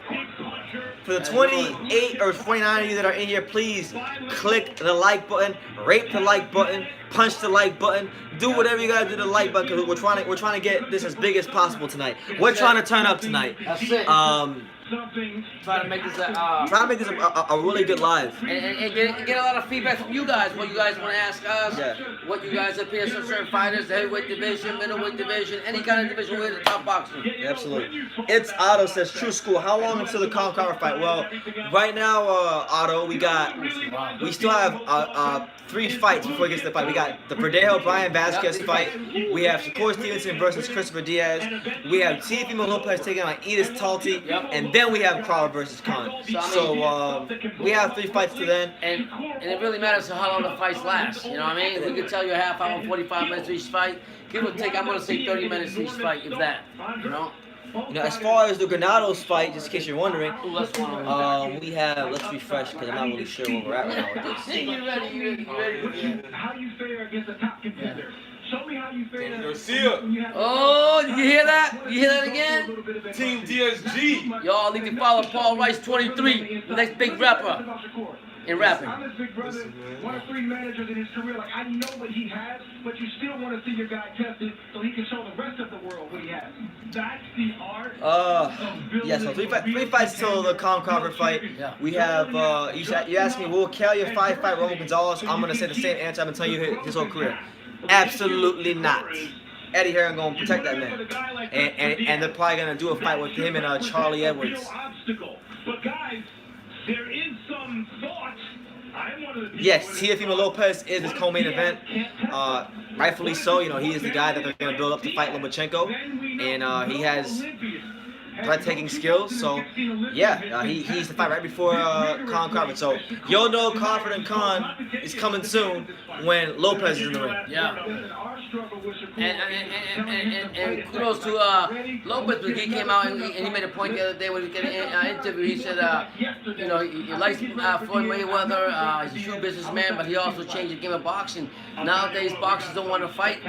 For the 28 or 29 of you that are in here, please click the like button, rate the like button, punch the like button, do whatever you gotta do to the like button, because we're trying to get this as big as possible tonight. We're trying to turn up tonight. That's it. Try to make this a really good live. And get a lot of feedback from you guys. What you guys want to ask us. Yeah. What you guys opinion on certain fighters, the heavyweight division, middleweight division, any kind of division with the top boxing. Yeah, absolutely. It's Otto says, True School, how long until the Crawford fight? Well, right now, Otto, we still have 3 fights before it gets to the fight. We got the Verdejo Brian Vasquez fight. We have Shakur Stevenson versus Christopher Diaz. We have Teofimo Lopez taking on Edis Talti. And then we have Crawford versus Khan. So we have 3 fights to then. And it really matters how long the fights last. You know what I mean? We could tell you a half hour, 45 minutes each fight. People take, I'm going to say 30 minutes each fight, if that. As far as the Granados fight, just in case you're wondering, we have, let's refresh because I'm not really sure where we're at right now with this. You ready? How you fare against a top contender? Show me how you fare. Garcia. Oh, did you hear that? You hear that again? Team DSG. Y'all need to follow Paul Rice 23, the next big rapper in rapping. I'm his big brother, one of 3 managers in his career. Like, I know what he has, but you still want to see your guy tested so he can show the rest of the world what he has. That's the art of building. Yeah, so 3 fights till the Crawford fight. We have, you asked me, will Callier fight Roman Gonzalez? I'm going to say the same answer I've been telling you his whole career. Absolutely not. Eddie Heron going to protect that man. And they're probably going to do a fight with him and Charlie Edwards. But guys, there is some thought. Yes, Teofimo Lopez is his co-main event. Rightfully so. He is the guy that they're going to build up to fight Lomachenko. And he has breathtaking skills. So, yeah, he's the fight right before Crawford. So, you'll know Crawford and Khan is coming soon when Lopez is in the ring. Yeah. And kudos to Lopez, because he came out and he made a point the other day when he was getting an interview. He said, he likes Floyd Mayweather. He's a shrewd businessman, but he also changed the game of boxing. Nowadays, boxers don't want to fight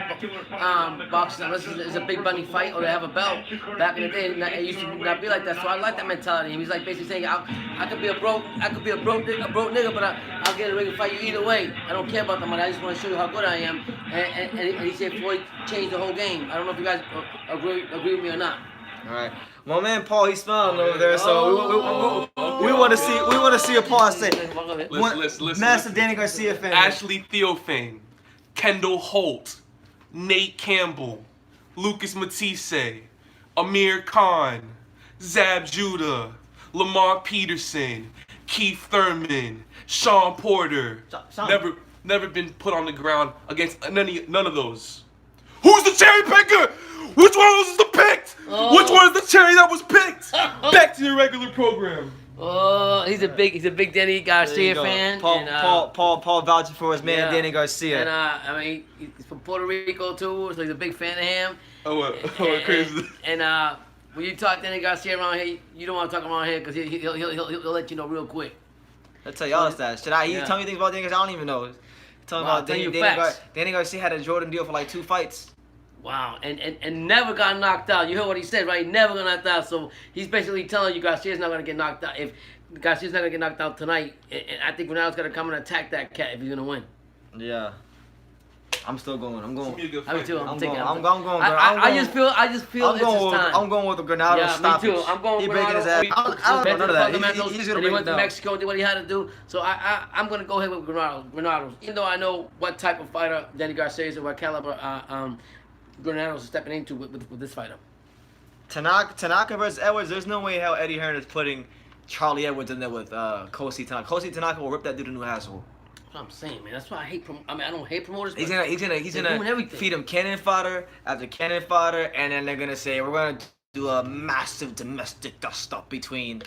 boxing unless it's a big money fight or they have a belt. Back in the day, it used to not be like that. So I like that mentality. He's like basically saying, I could be a broke nigga, but I'll get a ring and fight you either way. I don't care about the money. I just want to show you how good I am. And he said Floyd changed the whole game. I don't know if you guys agree with me or not. All right. My man Paul, he's smiling over there, so we want to see a Paul say. Listen. Massive Danny Garcia fan. Ashley Theophane, Kendall Holt, Nate Campbell, Lucas Matisse, Amir Khan, Zab Judah, Lamar Peterson, Keith Thurman, Sean Porter. Never been put on the ground against none of those. Who's the cherry picker? Which one of those is the picked? Which one is the cherry that was picked? Back to your regular program. Oh, he's a big Danny Garcia fan. Paul vouching for his man Danny Garcia. And I mean, he's from Puerto Rico too, so he's a big fan of him. Oh, crazy. And when you talk Danny Garcia around here, you don't want to talk around here because he'll let you know real quick. I'll tell y'all that. Should I? He tell me things about Danny Garcia? I don't even know. Tell me about Danny Garcia had a Jordan deal for like 2 fights. Wow, and never got knocked out. You heard what he said, right? Never got knocked out. So he's basically telling you Garcia's not going to get knocked out. If Garcia's not going to get knocked out tonight, and I think Granados going to come and attack that cat if he's going to win. Yeah. I'm still going. I'm going. I too. I'm going. I just feel it's his time. I'm going with the Granados stoppage. Me too. I'm going with Granados. I don't know none of that. He went to Mexico, did what he had to do. So I'm going to go ahead with Granados. Even though I know what type of fighter Danny Garcia is and what caliber Granados is stepping into with this fighter. Tanaka versus Edwards. There's no way how Eddie Hearn is putting Charlie Edwards in there with Kosi Tanaka. Kosi Tanaka will rip that dude a new asshole. That's what I'm saying, man. That's why I hate. I don't hate promoters. He's gonna feed him cannon fodder after cannon fodder, and then they're gonna say we're gonna do a massive domestic dust-up between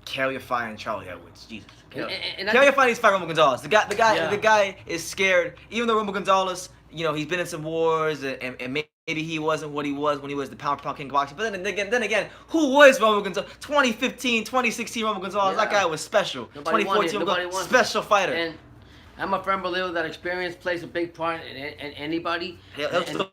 Carrier Fire and Charlie Edwards. Jesus. Carrier Fire needs to fight Romo Gonzalez. The guy is scared. Even though Romo Gonzalez, you know, he's been in some wars, and maybe he wasn't what he was when he was the pound king of boxing. But then again, who was Romo Gonzalez? 2015, 2016 Romo Gonzalez. That guy was special. 2014 Romo Gonzalez, special fighter. And I'm a firm believer that experience plays a big part in anybody. He'll still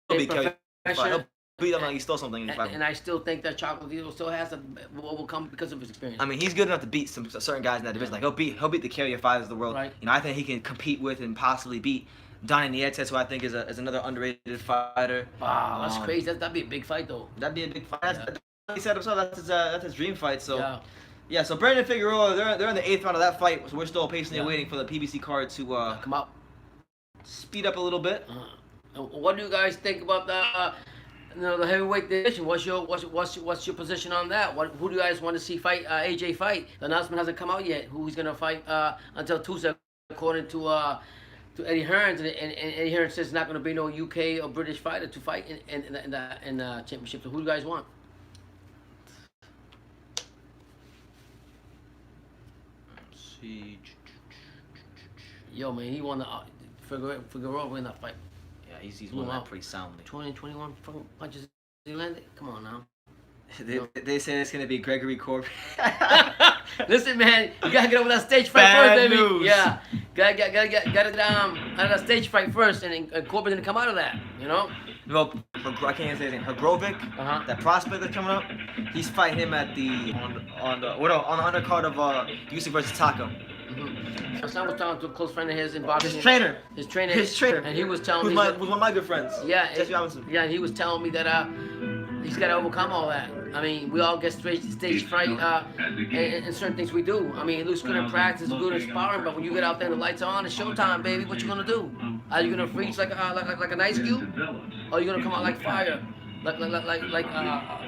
be Carrier Fire. He'll beat him like he stole something in the fight. And I still think that Chocolate still has what will come because of his experience. I mean, he's good enough to beat some certain guys in that division. Like he'll beat the Carrier Fires of the world. Right. You know, I think he can compete with and possibly beat Donnie Nietzsche, who I think is another underrated fighter. Wow, that's crazy. That'd be a big fight, though. That'd be a big fight. He said himself that's his dream fight. So yeah. So Brandon Figueroa, they're in the 8th round of that fight. So we're still patiently waiting for the PBC card to come out, speed up a little bit. What do you guys think about the heavyweight division? What's your position on that? Who do you guys want to see fight AJ fight? The announcement hasn't come out yet. Who he's gonna fight until Tuesday, according to Eddie Hearn, and Eddie Hearn says there's not going to be no UK or British fighter to fight in the championship. So who do you guys want? Let's see. Yo, man, he won the Figueroa win that fight. Yeah, he's won that pretty soundly. 21 fucking punches he landed. Come on now. They say it's gonna be Gregory Corbin. Listen, man, you gotta get over that stage fight first, baby. News. Yeah, gotta get out of that stage fight first, and Corbin's gonna come out of that, you know. Well, I can't say his name. Hergrovic, that prospect that's coming up. He's fighting him at on the undercard of Usyk versus Taco. My son was talking to a close friend of his in boxing. His trainer, and he was telling me. Who's one of my good friends. Yeah, Jesse Robinson. Yeah, and he was telling me that he's got to overcome all that. I mean, we all get stage fright in certain things we do. I mean, it looks good in practice, good in sparring, but when you get out there and the lights are on, it's showtime, baby. What you gonna do? Are you gonna freeze like an ice cube, or are you gonna come out like fire,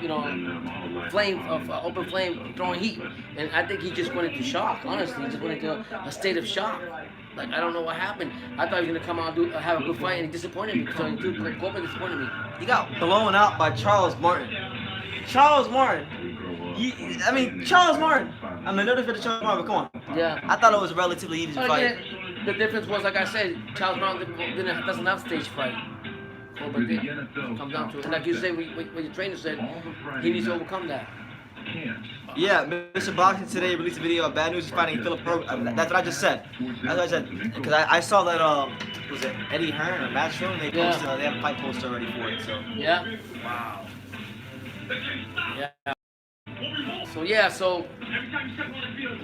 you know, flame of open flame throwing heat? And I think he just went into shock. Honestly, he just went into a state of shock. Like, I don't know what happened. I thought he was gonna come out and have a good fight, and he disappointed me. So Corbin disappointed me. He got blown out by Charles Martin. Charles Martin. Charles Martin. I'm a notified to Charles Martin, but come on. Yeah. I thought it was a relatively easy fight. The difference was, like I said, Charles Martin doesn't have stage fright. But it comes down to it. And like you say, what your trainer said, he needs to overcome that. Yeah, Mr. Boxing today released a video of Bad News is fighting Philip That's what I just said. That's what I said. Because I saw that, was it Eddie Hearn or Matt Stone? They posted, they have a fight poster already for it, so. Yeah? Wow. Yeah. So yeah, so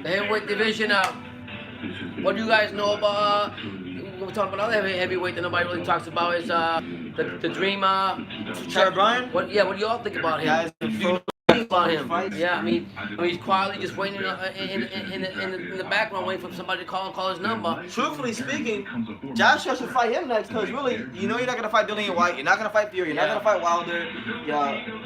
the heavyweight division. What do you guys know about? We're talking about other heavyweight that nobody really talks about is the Dream. Jared Bryan? What do y'all think about him? Guys, About him. Yeah, I mean he's quietly just waiting in the background, waiting for somebody to call his number. Truthfully speaking, Joshua should fight him next because really, you know you're not gonna fight Dillian White, you're not gonna fight Fury, you're not gonna fight Wilder,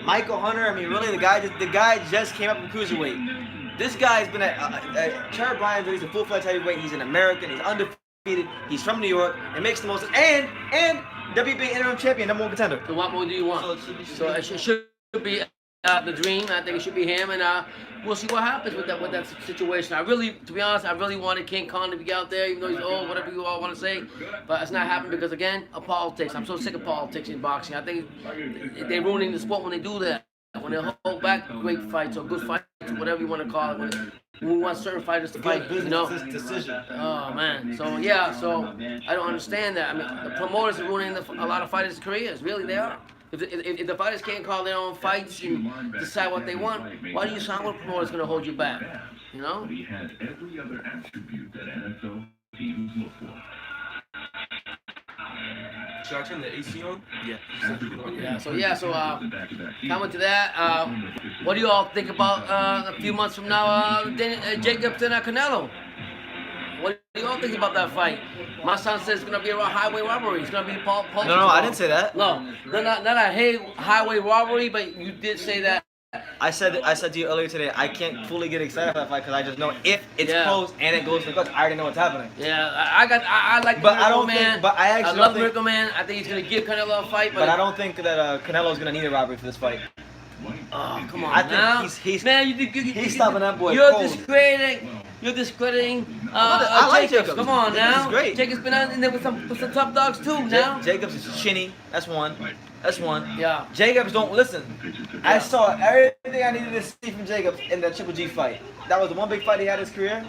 Michael Hunter. I mean, really, the guy just came up from cruiserweight. This guy's been at Jared Bryan. He's a full-fledged heavyweight. He's an American. He's undefeated. He's from New York. It makes the most. And WBA interim champion, #1 contender. So what more do you want? So it should be the Dream. I think it should be him, and we'll see what happens with that situation. To be honest, I really wanted King Kong to be out there, even though he's old, whatever you all want to say. But it's not happening because, again, of politics. I'm so sick of politics in boxing. I think they're ruining the sport when they do that. When they hold back great fights or good fights, or whatever you want to call it. When we want certain fighters to fight, you know. Decision. Oh man. So yeah. So I don't understand that. I mean, the promoters are ruining a lot of fighters' careers. Really, they are. If the fighters can't call their own fights and decide what they want, why do you sign with a promoter that's going to hold you back? You know? He has every other attribute that NFL teams look for. Should I turn the AC on? Yeah. So coming to that, what do you all think about a few months from now, Jacobs and Canelo? What do you all think about that fight? My son says it's gonna be a highway robbery. It's gonna be Paul. No, I didn't say that. No, not a highway robbery, but you did say that. I said to you earlier today, I can't fully get excited for that fight because I just know if it's close and it goes to the clutch, I already know what's happening. Yeah, I like the Miracle Man. I love Miracle Man. I think he's gonna give Canelo a fight, but I don't think that Canelo's gonna need a robbery for this fight. Oh, come on! I think he's man, he's stopping that boy. You're discrediting. I like Jacobs. Come on now. This is great. Jacobs been in there with some tough dogs too. Now. Jacobs is chinny. That's one. Yeah. Jacobs don't listen. I saw everything I needed to see from Jacobs in that Triple G fight. That was the one big fight he had in his career,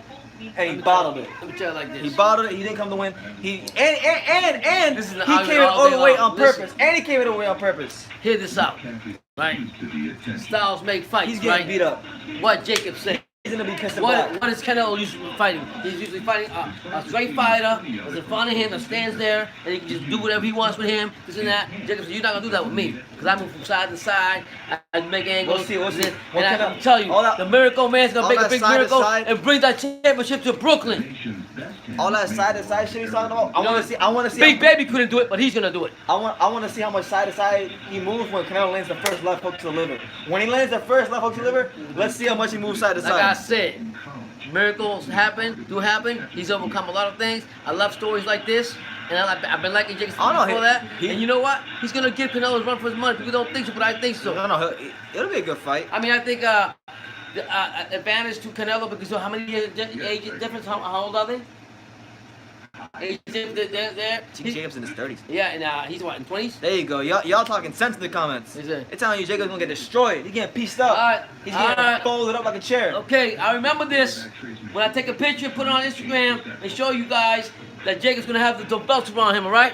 and he bottled it. Let me tell you like this. He bottled it. He didn't come to win. He came it all overweight on purpose. And he came it overweight on purpose. Hear this out, right? Styles make fights. He's getting beat up. What Jacob said. He's gonna be pissed about. What is Canelo usually fighting? He's usually fighting a straight fighter that's in front of him that stands there and he can just do whatever he wants with him, this and that. Jacob said, you're not gonna do that with me because I move from side to side. I make angles. We'll see. And I can tell you, the Miracle Man's gonna make a big miracle and bring that championship to Brooklyn. All that side to side shit he's talking about. I want to see. Big Baby couldn't do it, but he's gonna do it. I want to see how much side to side he moves when Canelo lands the first left hook to the liver. When he lands the first left hook to the liver, let's see how much he moves side to side. Like I said, miracles do happen. He's overcome a lot of things. I love stories like this, and I've been liking Jacobs before that. And you know what? He's gonna give Canelo a run for his money. People don't think so, but I think so. No, it'll be a good fight. I mean, I think the advantage to Canelo because how many years age difference? How old are they? Jacobs in his 30s. Yeah, and he's what, in 20s? There you go. Y'all talking sense in the comments. They're telling you Jacobs gonna get destroyed. He's getting pieced up. All right. He's getting folded up like a chair. Okay, I remember this. When I take a picture, put it on Instagram, and show you guys that Jacobs gonna have the belts around him, alright?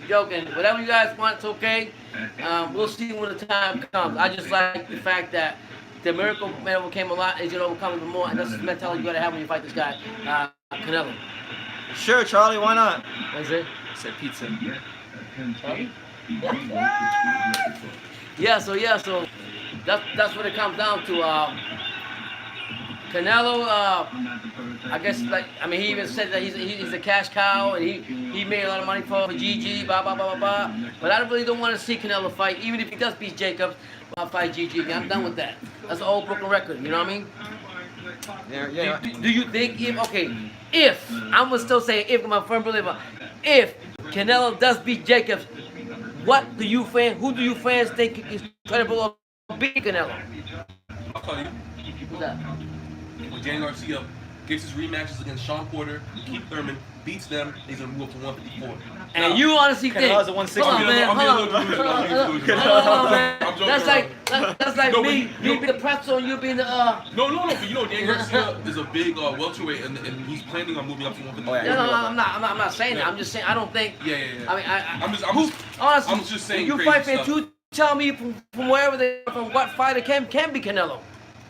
Joking. Whatever you guys want, it's okay. We'll see when the time comes. I just like the fact that the Miracle Man overcame a lot, he's gonna overcome even more, and that's the mentality you gotta have when you fight this guy, Canelo. Sure, Charlie, why not? What's it? I said pizza. Charlie? So that's what it comes down to. Canelo, I guess, he even said that he's a cash cow, and he made a lot of money for GG, blah, blah, blah, blah, blah. But I really don't want to see Canelo fight, even if he does beat Jacobs, I'll fight GG again. I'm done with that. That's an old broken record, you know what I mean? Yeah. Do you think if I'm gonna still say if, I'm a firm believer, if Canelo does beat Jacobs, who do you fans think is credible of beating Canelo? I'll tell you. Who's that? When Danny Garcia gets his rematches against Sean Porter, Keith Thurman, beats them, he's gonna move up to 154. And you honestly think? Canelo's at 160. Hold on, man. That's like me being the pretzel and you being the No, but you know Danny Garcia is a big welterweight, and he's planning on moving up to 154. No, I'm not saying that. I'm just saying I don't think. Yeah. I mean, I'm just saying. You crazy fight fans stuff. too. Tell me from wherever from what fighter can be Canelo.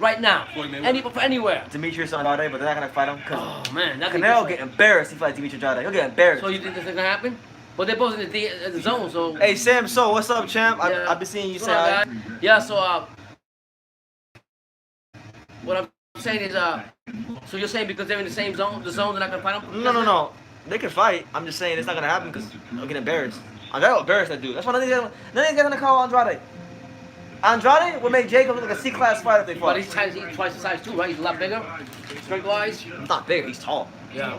right now. Floyd Mayweather. Anywhere. Demetrius Andrade, but they're not gonna fight him because Oh man, that could Canelo be get embarrassed if he fights Demetrius Andrade. He'll get embarrassed. So you think this is gonna happen? But they're both in the zone, so. Hey Sam, so what's up, champ? Yeah. I've been seeing you What's say. up, guys? Yeah, so what I'm saying is so you're saying because they're in the same zone, the zone, they're not gonna fight them? No. They can fight. I'm just saying it's not gonna happen because they'll get embarrassed. Andrade will embarrass that dude. That's why none of these guys gonna call Andrade. Andrade would make Jacob look like a C-class fighter if they fought. But he's twice the size too, right? He's a lot bigger, strength-wise. He's not big. He's tall. Yeah.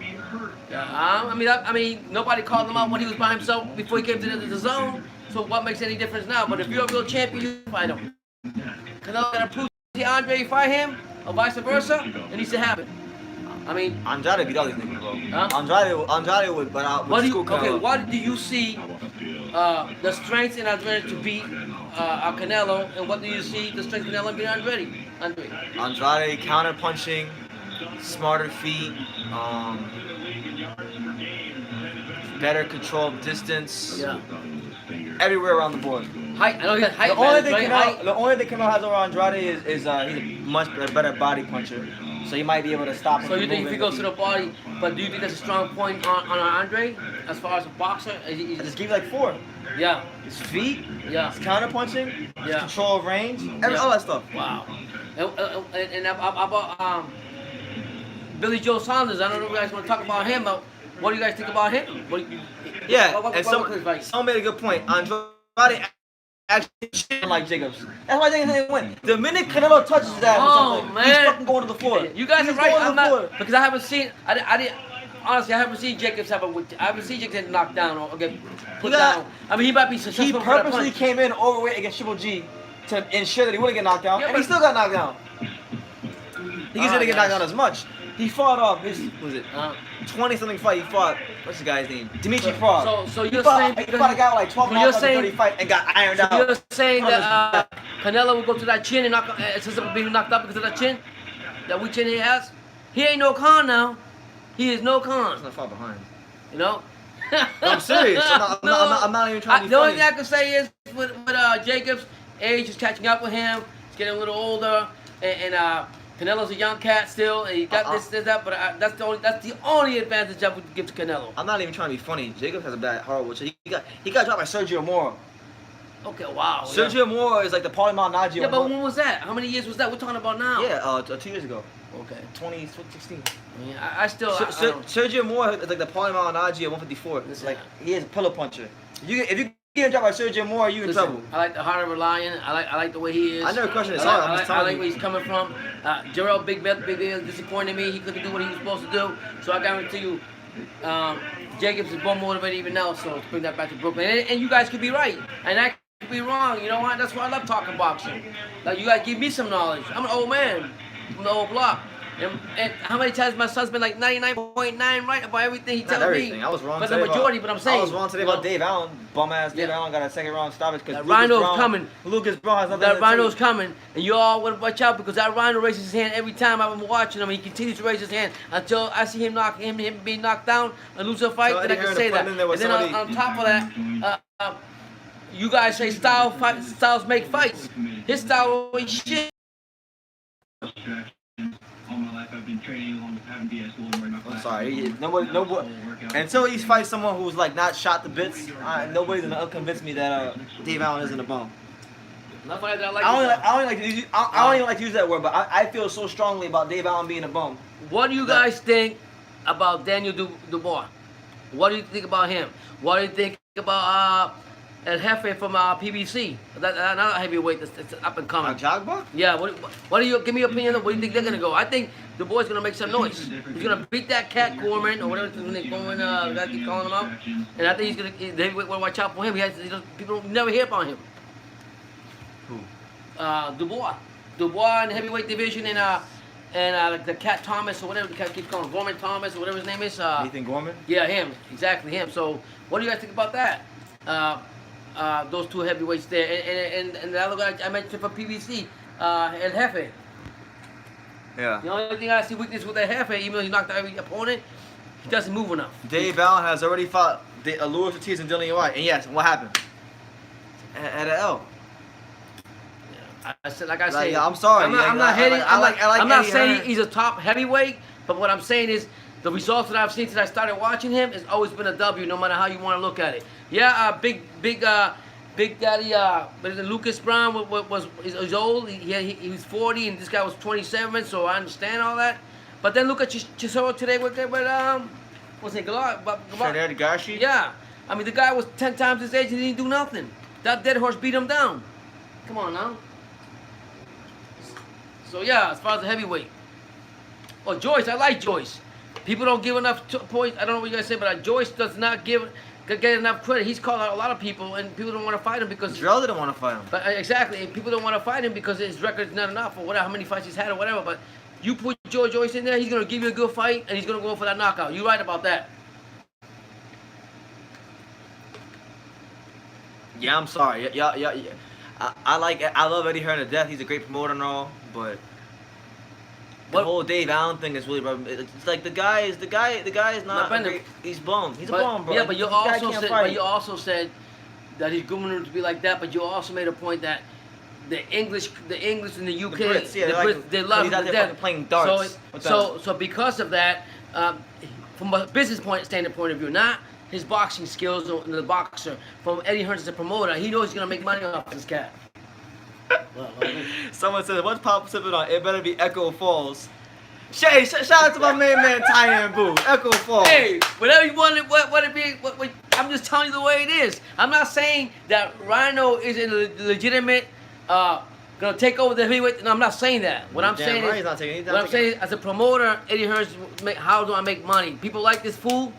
I mean, nobody called him out when he was by himself before he came to the zone. So what makes any difference now? But if you're a real champion, you fight him. Canelo gotta prove to Andre fight him, or vice versa, it needs to happen. I mean, Andrade beat all these niggas, bro. Huh? Andrade would, but what do you, Canelo. what do you see the strengths in Andrade to beat Canelo, and what do you see the strengths in Canelo to beat Andrade? Andrade counter punching, smarter feet, better control of distance. Yeah. Everywhere around the board. Height. I know he has height. The only man, thing right? Canelo, Height. the only thing Canelo has over Andrade is he's a much better body puncher, so he might be able to stop him. So you from think if he moving. goes to the body, but do you think that's a strong point on Andre as far as a boxer? I just give you like 4. Yeah. His feet, Yeah. his counter punching, his Yeah. control of range, Yeah. all that stuff. Wow. And about Billy Joe Saunders, I don't know if you guys want to talk about him, but what do you guys think about him? Yeah, what and was his advice? someone made a good point. Andrade actually cheated like Jacobs. That's why Jacobs didn't win. The minute Canelo touches that, Oh, he's man. fucking going to the floor. You guys He's are right. going to I'm the floor. not because I haven't seen. I didn't. Honestly, I haven't seen Jacobs I haven't seen Jacobs get knocked down or get put down. I mean, he might be He successful for that purposely punch. came in overweight against Triple G to ensure that he wouldn't get knocked down, Yeah, and he but- still got knocked down. He just didn't get knocked guys. down as much. He fought off his, was it 20-something fight? He fought, what's the guy's name? Dimitri Frog. So He you're fought, saying he fought a guy with like 12 so you're knockouts in saying 30 fights and got ironed so out. you're saying that Canelo will go to that chin and knock since of being knocked up because of that chin, that weak chin he has. He ain't no con now. He is no con. He's not far behind. You know. I'm serious. I'm not even trying to be The only funny. thing I can say is with Jacobs, age is catching up with him. He's getting a little older, and Canelo's a young cat still. And he got this, that, but that's the only advantage I would give to Canelo. I'm not even trying to be funny. Jacobs has a bad horrible chin. He got dropped by Sergio Moro. Okay, wow. Sergio Moro is like the Paulie Malignaggi. Yeah, but when was that? How many years was that? We're talking about now. Yeah, 2 years ago. Okay. 2016. I mean, I still. I don't- Sergio Moro is like the Paulie Malignaggi at 154. It's like he is a pillow puncher. If you get dropped by Sergio Moro, you in Listen, trouble. I like the heart of a lion. I like the way he is. I never questioned his I heart. I'm like, just I telling like you. where he's coming from. Jarrell Big Bill disappointed me. He couldn't do what he was supposed to do. So I guarantee you, Jacobs is more motivated even now. So let's bring that back to Brooklyn. And you guys could be right, and I could be wrong. You know what? That's why I love talking boxing. Like you guys give me some knowledge. I'm an old man from the old block. And how many times my son's been like 99.9 right about everything he Not tells everything. me. I was wrong But today the majority, about, but I'm saying. I was wrong today about Dave Allen. Bum ass Dave Yeah. Allen got a second round stoppage because That Rhino's coming. Lucas Brown has nothing That to Rhino's do. coming, and you all want to watch out because that Rhino raises his hand every time I'm watching him. He continues to raise his hand until I see him being knocked down and lose a fight. So Then I Eddie can Hearn say to put that. him in there with And then somebody- on top of that, you guys say styles make fights. His style ain't shit. All my life I've been training along with having BS school and wearing my I'm class. sorry. Nobody. Until he fights someone who's like not shot to bits, nobody's gonna convince me that Dave Allen isn't a bum. Not funny that I like I this don't even like to use that word, but I feel so strongly about Dave Allen being a bum. What do you guys think about Daniel Dubois? What do you think about him? What do you think about El Jefe from PBC? Not a heavyweight, that's up and coming. Jagba? Yeah, what do you give me your opinion of what do you think they're gonna go? I think the boy's gonna make some noise. He's gonna beat that cat Gorman or whatever they Gorman, I keep calling him out. And I think they will watch out for him. People never hear about him. Who? Dubois in the heavyweight division and the cat Thomas or whatever the cat keeps calling him, Gorman Thomas or whatever his name is. Nathan Gorman? Yeah, him, exactly him. So what do you guys think about that? Those two heavyweights there, and the other guy I mentioned for PBC, El Jefe. Yeah. The only thing I see weakness with El Jefe, even though he knocked out every opponent, he doesn't move enough. Dave Allen has already fought Luis Ortiz and Dillian White, and yes, what happened? At an L. I said, like I said, yeah, I'm sorry. I'm not hating. I'm not Eddie saying Hearn. he's a top heavyweight, but what I'm saying is the results that I've seen since I started watching him has always been a W, no matter how you want to look at it. Yeah, Big Daddy, what is it, Lucas Brown is old. He was 40, and this guy was 27. So I understand all that. But then look at Chisora today with what's it, Garcia? Yeah, I mean the guy was 10 times his age and he didn't do nothing. That dead horse beat him down. Come on now. So yeah, as far as the heavyweight. Oh, Joyce, I like Joyce. People don't give enough points. I don't know what you guys say, but Joyce does not get enough credit. He's called out a lot of people, and people don't want to fight him because. Jarrell didn't want to fight him. But exactly, and people don't want to fight him because his record's not enough or whatever, how many fights he's had or whatever. But you put Joyce in there, he's gonna give you a good fight, and he's gonna go for that knockout. You're right about that. Yeah, I'm sorry. Yeah. I love Eddie Hearn to death. He's a great promoter and all, but the whole Dave Allen thing is really. It's like the guy is not. He's bummed. He's a bum, bro. Yeah, but you also said that he's going to be like that. But you also made a point that the English in the UK, the Brits, yeah, they love him to death. Playing darts. So because of that, from a business standard point of view, not his boxing skills or the boxer, from Eddie Hearn as a promoter, he knows he's gonna make money off this cat. Someone said, "What's Pop sipping on? It better be Echo Falls." Shay, shout out to my main man Ty and Boo. Echo Falls. Hey, whatever you want it be. I'm just telling you the way it is. I'm not saying that Rhino is a legitimate gonna take over the heavyweight. No, I'm not saying that. What I'm saying is, as a promoter, Eddie Hearn, how do I make money? People like this fool.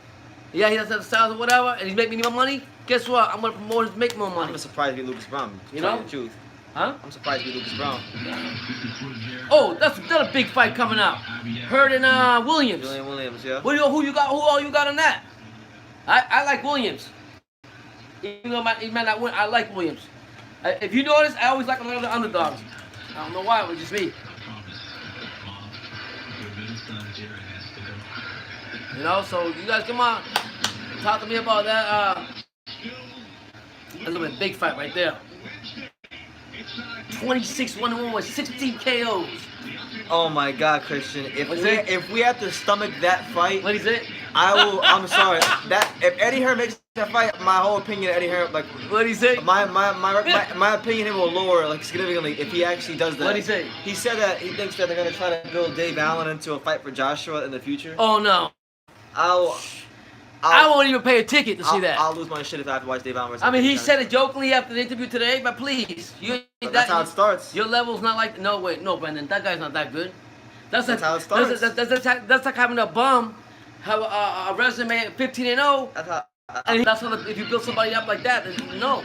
Yeah, he doesn't have the styles or whatever, and he's making me more money. Guess what? I'm gonna promote him to make more money. I'm surprised with Lucas Brown. You know the truth. Huh? I'm surprised with Lucas Brown. Oh, that's a big fight coming up. Heard in Williams. Williams, yeah. Who all you got on that? I like Williams. Even though he might not win, I like Williams. If you notice, I always like a lot of the underdogs. I don't know why, it was just me. You know, so you guys come on, talk to me about that. A little bit big fight right there. 26-1-1 with 16 KOs. Oh my God, Christian! If we have to stomach that fight, What is it? I'm sorry. If Eddie Hearn makes that fight, my whole opinion of Eddie Hearn, like What he say? my opinion, it will lower like significantly if he actually does that. What he say? He said that he thinks that they're gonna try to build Dave Allen into a fight for Joshua in the future. Oh no. I won't even pay a ticket to see that. I'll lose my shit if I have to watch Dave Allen. I mean, he said it jokingly after the interview today, but please, That's how it starts. Your level's not like no, Brendan, that guy's not that good. That's how it starts. That's like having a bum have a resume at 15-0. That's how. And that's how if you build somebody up like that, no.